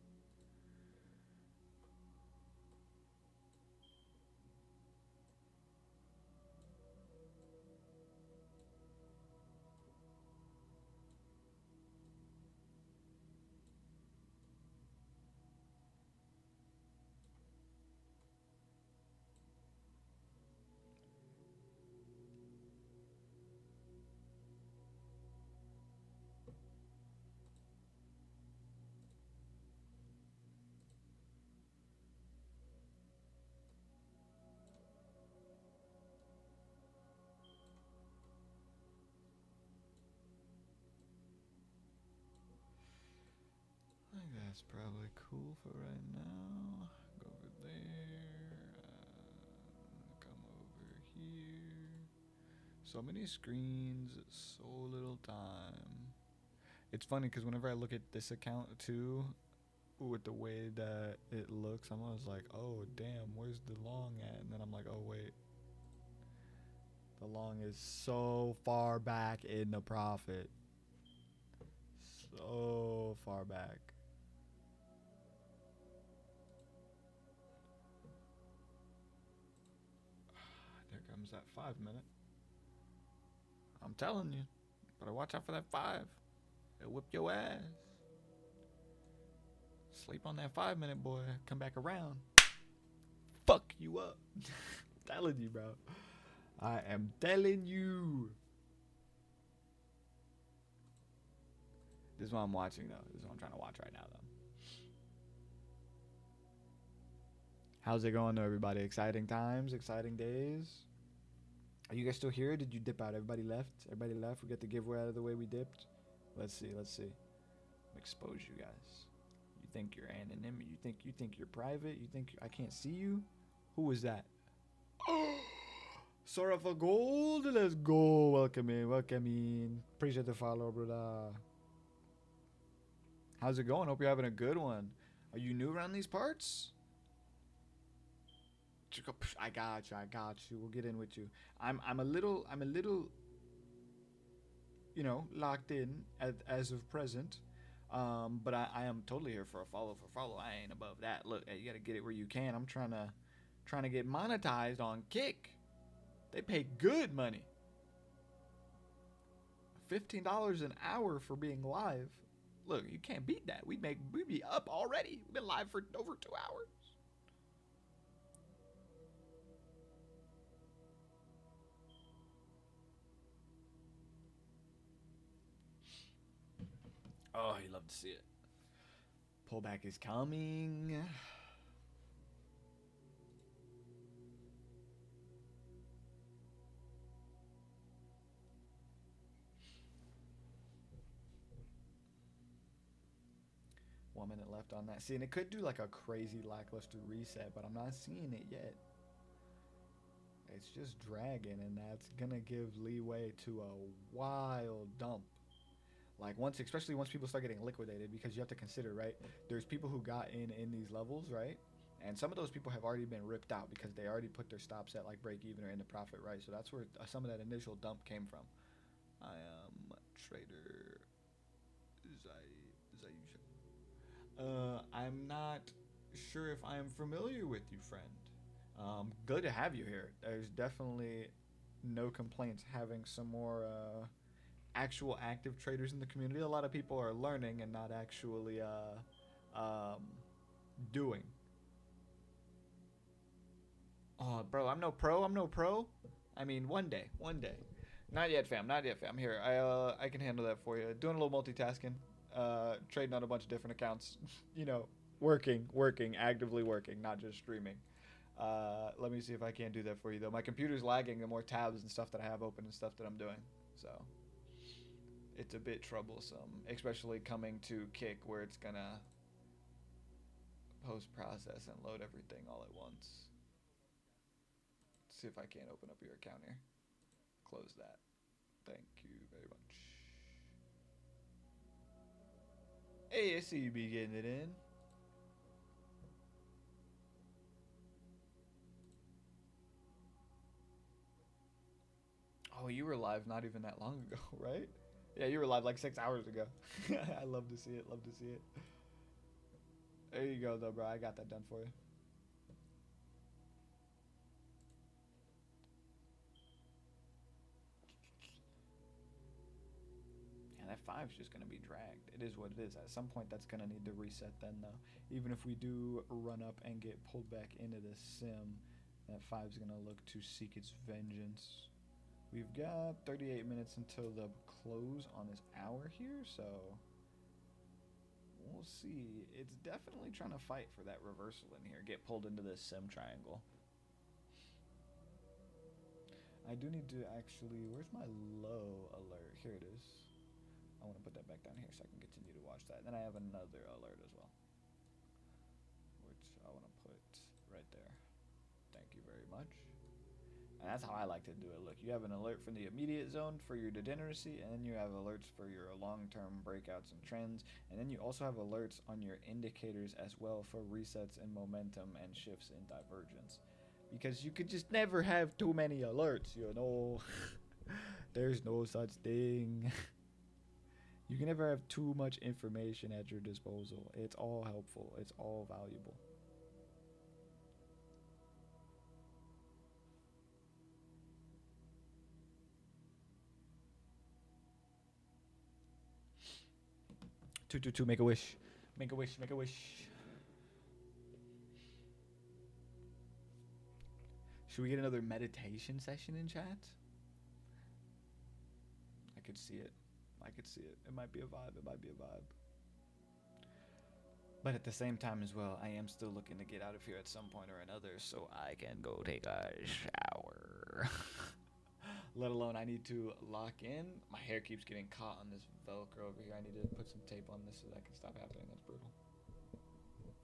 I think that's probably cool for right now. Go over there. Come over here. So many screens, so little time. It's funny because whenever I look at this account too, with the way that it looks, I'm always like, oh damn, where's the long at? And then I'm like, oh wait. The long is so far back in the profit. So far back. There comes that 5 minute. I'm telling you. Better watch out for that 5. It'll whip your ass. Sleep on that 5 minute, boy. Come back around. Fuck you up. I'm telling you, bro. I am telling you. This is what I'm watching, though. This is what I'm trying to watch right now, though. How's it going, though, everybody? Exciting times, exciting days. Are you guys still here? Did you dip out? Everybody left? Everybody left? We got the giveaway out of the way we dipped? Let's see, let's see. Expose you guys. You think you're anonymity? You think you're private? You think I can't see you? Who was that? Sora for gold. Let's go. Welcome in. Welcome in. Appreciate the follow, brother. How's it going? Hope you're having a good one. Are you new around these parts? I got you. I got you. We'll get in with you. I'm a little, you know, locked in as of present. But I am totally here for a follow. I ain't above that. Look, you gotta get it where you can. I'm trying to get monetized on Kick. They pay good money. $15 an hour for being live. Look, you can't beat that. We be up already. We've been live for over 2 hours. Oh, you love to see it. Pullback is coming. One minute left on that. See, and it could do like a crazy lackluster reset, but I'm not seeing it yet. It's just dragging, and that's gonna give leeway to a wild dump. Like especially once people start getting liquidated, because you have to consider, right? There's people who got in these levels, right? And some of those people have already been ripped out because they already put their stops at like break even or in the profit, right? So that's where some of that initial dump came from. I am trader Zayusha. I'm not sure if I am familiar with you, friend. Good to have you here. There's definitely no complaints having some more actual active traders in the community. A lot of people are learning and not actually um, doing. Oh, bro, I'm no pro. I'm no pro. I mean, one day, one day. Not yet, fam. Not yet, fam. Here, I can handle that for you. Doing a little multitasking, trading on a bunch of different accounts. You know, working, actively working, not just streaming. Let me see if I can't do that for you though. My computer's lagging. The more tabs and stuff that I have open and stuff that I'm doing, so it's a bit troublesome, especially coming to Kick where it's gonna post process and load everything all at once. Let's see if I can't open up your account here. Close that. Thank you very much. Hey, I see you be getting it in. Oh, you were live not even that long ago, right? Yeah, you were live like 6 hours ago. I love to see it. Love to see it. There you go, though, bro. I got that done for you. Yeah, that 5's just going to be dragged. It is what it is. At some point, that's going to need to reset then, though. Even if we do run up and get pulled back into the sim, that 5's going to look to seek its vengeance. We've got 38 minutes until the close on this hour here, so we'll see. It's definitely trying to fight for that reversal in here, get pulled into this sim triangle. I do need to actually, where's my low alert? Here it is. I want to put that back down here so I can continue to watch that. And then I have another alert as well, which I want to put right there. Thank you very much. And that's how I like to do it. Look, you have an alert for the immediate zone for your degeneracy, and then you have alerts for your long-term breakouts and trends, and then you also have alerts on your indicators as well for resets in momentum and shifts in divergence. Because you could just never have too many alerts, you know. There's no such thing. You can never have too much information at your disposal. It's all helpful. It's all valuable. Two, make a wish. Make a wish, make a wish. Should we get another meditation session in chat? I could see it. I could see it. It might be a vibe. It might be a vibe. But at the same time as well, I am still looking to get out of here at some point or another so I can go take a shower. Let alone I need to lock in. My hair keeps getting caught on this Velcro over here. I need to put some tape on this so that can stop happening. That's brutal. Jesus.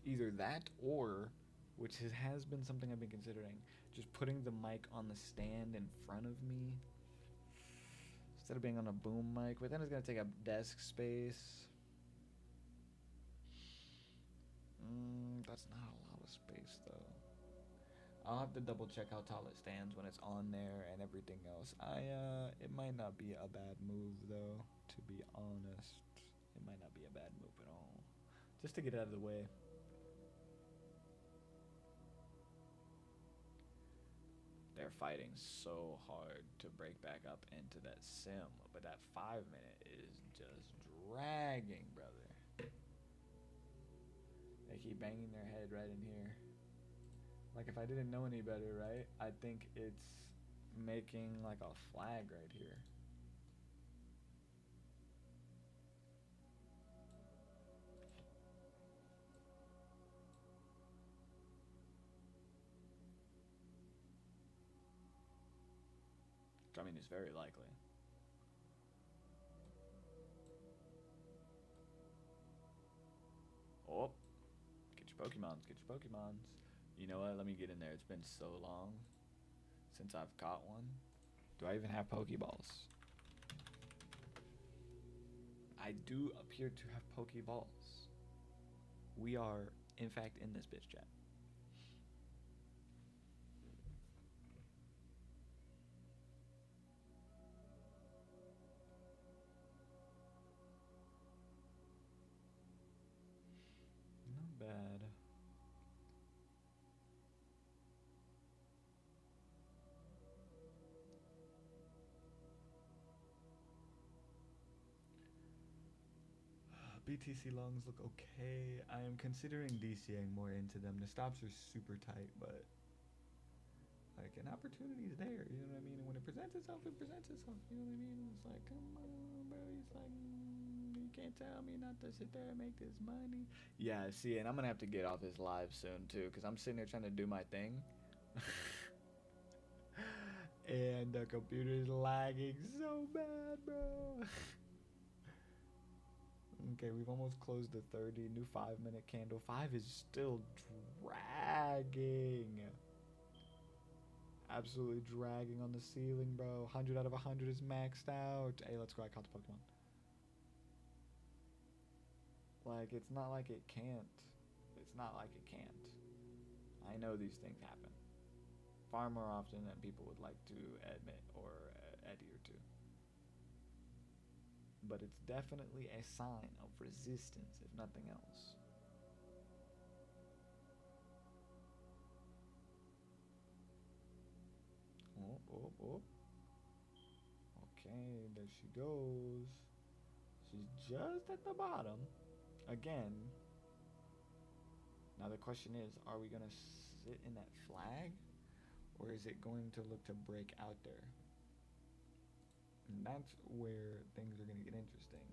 Either that or, which has been something I've been considering, just putting the mic on the stand in front of me instead of being on a boom mic. But then it's going to take up desk space. That's not a lot of space though. I'll have to double check how tall it stands when it's on there and everything else. It might not be a bad move though, to be honest. It might not be a bad move at all. Just to get out of the way. They're fighting so hard to break back up into that sim, but that 5 minute is just dragging, brother. They keep banging their head right in here. Like, if I didn't know any better, right, I think it's making like a flag right here. Which, I mean, is very likely. Oh, get your Pokemons, get your Pokemons. You know what? Let me get in there. It's been so long since I've caught one. Do I even have Pokeballs? I do appear to have Pokeballs. We are, in fact, in this bitch chat. Not bad. BTC longs look okay. I am considering DCing more into them. The stops are super tight, but like an opportunity's there, you know what I mean? And when it presents itself, it presents itself. You know what I mean? It's like, come on, bro. It's like, you can't tell me not to sit there and make this money. Yeah, see, and I'm gonna have to get off this live soon too, cause I'm sitting there trying to do my thing, and the computer's lagging so bad, bro. Okay, we've almost closed the 30. New 5-minute candle. 5 is still dragging. Absolutely dragging on the ceiling, bro. 100 out of 100 is maxed out. Hey, let's go. I caught the Pokemon. Like, it's not like it can't. It's not like it can't. I know these things happen far more often than people would like to admit or adhere to. But it's definitely a sign of resistance, if nothing else. Oh, oh, oh. Okay, there she goes. She's just at the bottom. Again. Now the question is, are we going to sit in that flag? Or is it going to look to break out there? And that's where things are going to get interesting.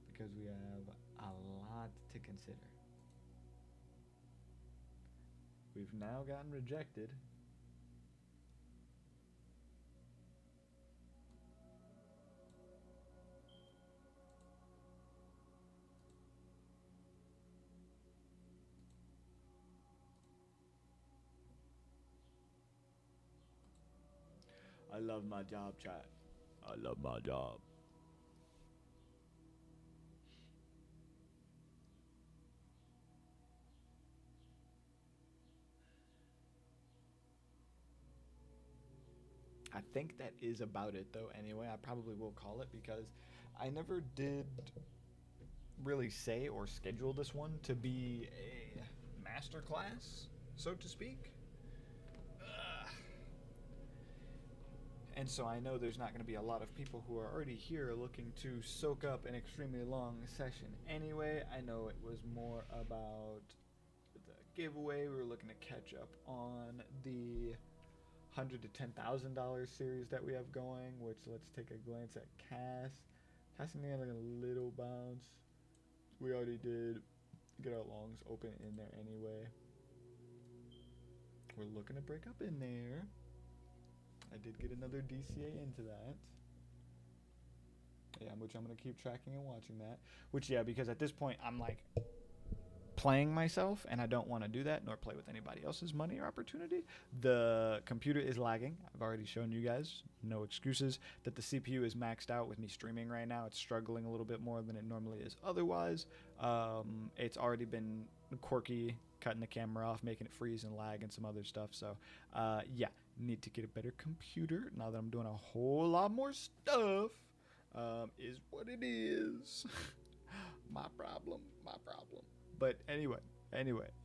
Because we have a lot to consider. We've now gotten rejected. I love my job, chat. I love my job. I think that is about it, though, anyway. I probably will call it because I never did really say or schedule this one to be a masterclass, so to speak. And so I know there's not going to be a lot of people who are already here looking to soak up an extremely long session. Anyway, I know it was more about the giveaway. We were looking to catch up on the $100 to $10,000 series that we have going, which let's take a glance at Cass. Passing in like a little bounce. We already did get our longs open in there anyway. We're looking to break up in there. I did get another DCA into that. Yeah, which I'm going to keep tracking and watching that. Which, yeah, because at this point, I'm like playing myself, and I don't want to do that, nor play with anybody else's money or opportunity. The computer is lagging. I've already shown you guys, no excuses, that the CPU is maxed out with me streaming right now. It's struggling a little bit more than it normally is otherwise. It's already been quirky, cutting the camera off, making it freeze and lag and some other stuff. So, yeah. Need to get a better computer now that I'm doing a whole lot more stuff. Is what it is. my problem. But anyway,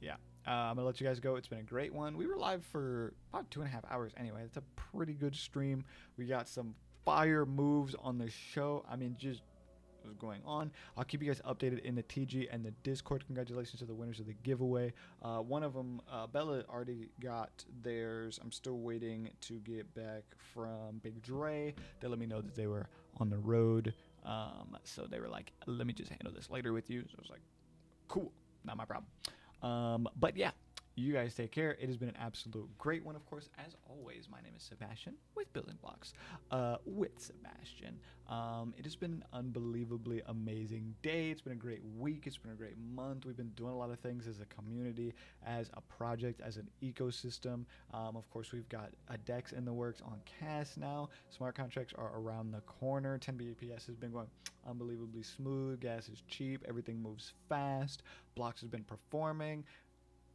yeah. I'm gonna let you guys go. It's been a great one. We were live for about 2.5 hours anyway. It's a pretty good stream. We got some fire moves on the show. I mean, just was going on. I'll keep you guys updated in the TG and the Discord. Congratulations to the winners of the giveaway. One of them, Bella, already got theirs. I'm still waiting to get back from Big Dre. They let me know that they were on the road. So they were like, let me just handle this later with you. So I was like, cool, not my problem. But yeah, You guys take care. It has been an absolute great one, of course. As always, my name is Sebastian with Building Blocks with Sebastian. It has been an unbelievably amazing day. It's been a great week. It's been a great month. We've been doing a lot of things as a community, as a project, as an ecosystem. Of course, we've got a DEX in the works on CAS now. Smart contracts are around the corner. 10 BPS has been going unbelievably smooth. Gas is cheap. Everything moves fast. Blocks has been performing.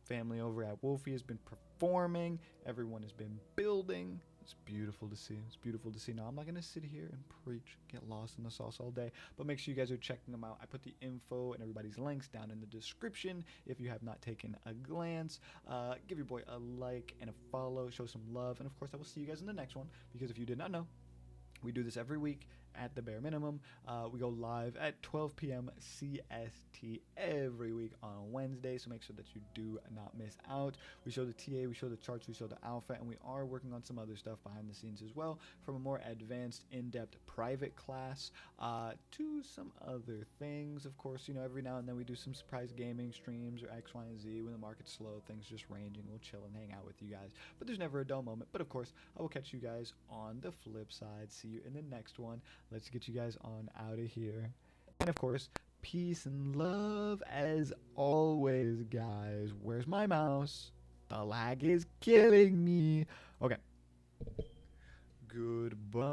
Family over at Wolfie has been performing. Everyone has been building. It's beautiful to see. It's beautiful to see. Now, I'm not going to sit here and preach, get lost in the sauce all day, but make sure you guys are checking them out. I put the info and everybody's links down in the description if you have not taken a glance. Give your boy a like and a follow. Show some love. And, of course, I will see you guys in the next one, because if you did not know, we do this every week at the bare minimum. We go live at 12 p.m. CST every week on Wednesday, so make sure that you do not miss out. We show the TA, we show the charts, we show the alpha, and we are working on some other stuff behind the scenes as well, from a more advanced, in-depth private class to some other things. Of course, you know, every now and then we do some surprise gaming streams or X, Y, and Z. When the market's slow, things just ranging, we'll chill and hang out with you guys. But there's never a dull moment. But of course, I will catch you guys on the flip side. See you in the next one. Let's get you guys on out of here. And of course, peace and love as always, guys. Where's my mouse? The lag is killing me. Okay. Goodbye.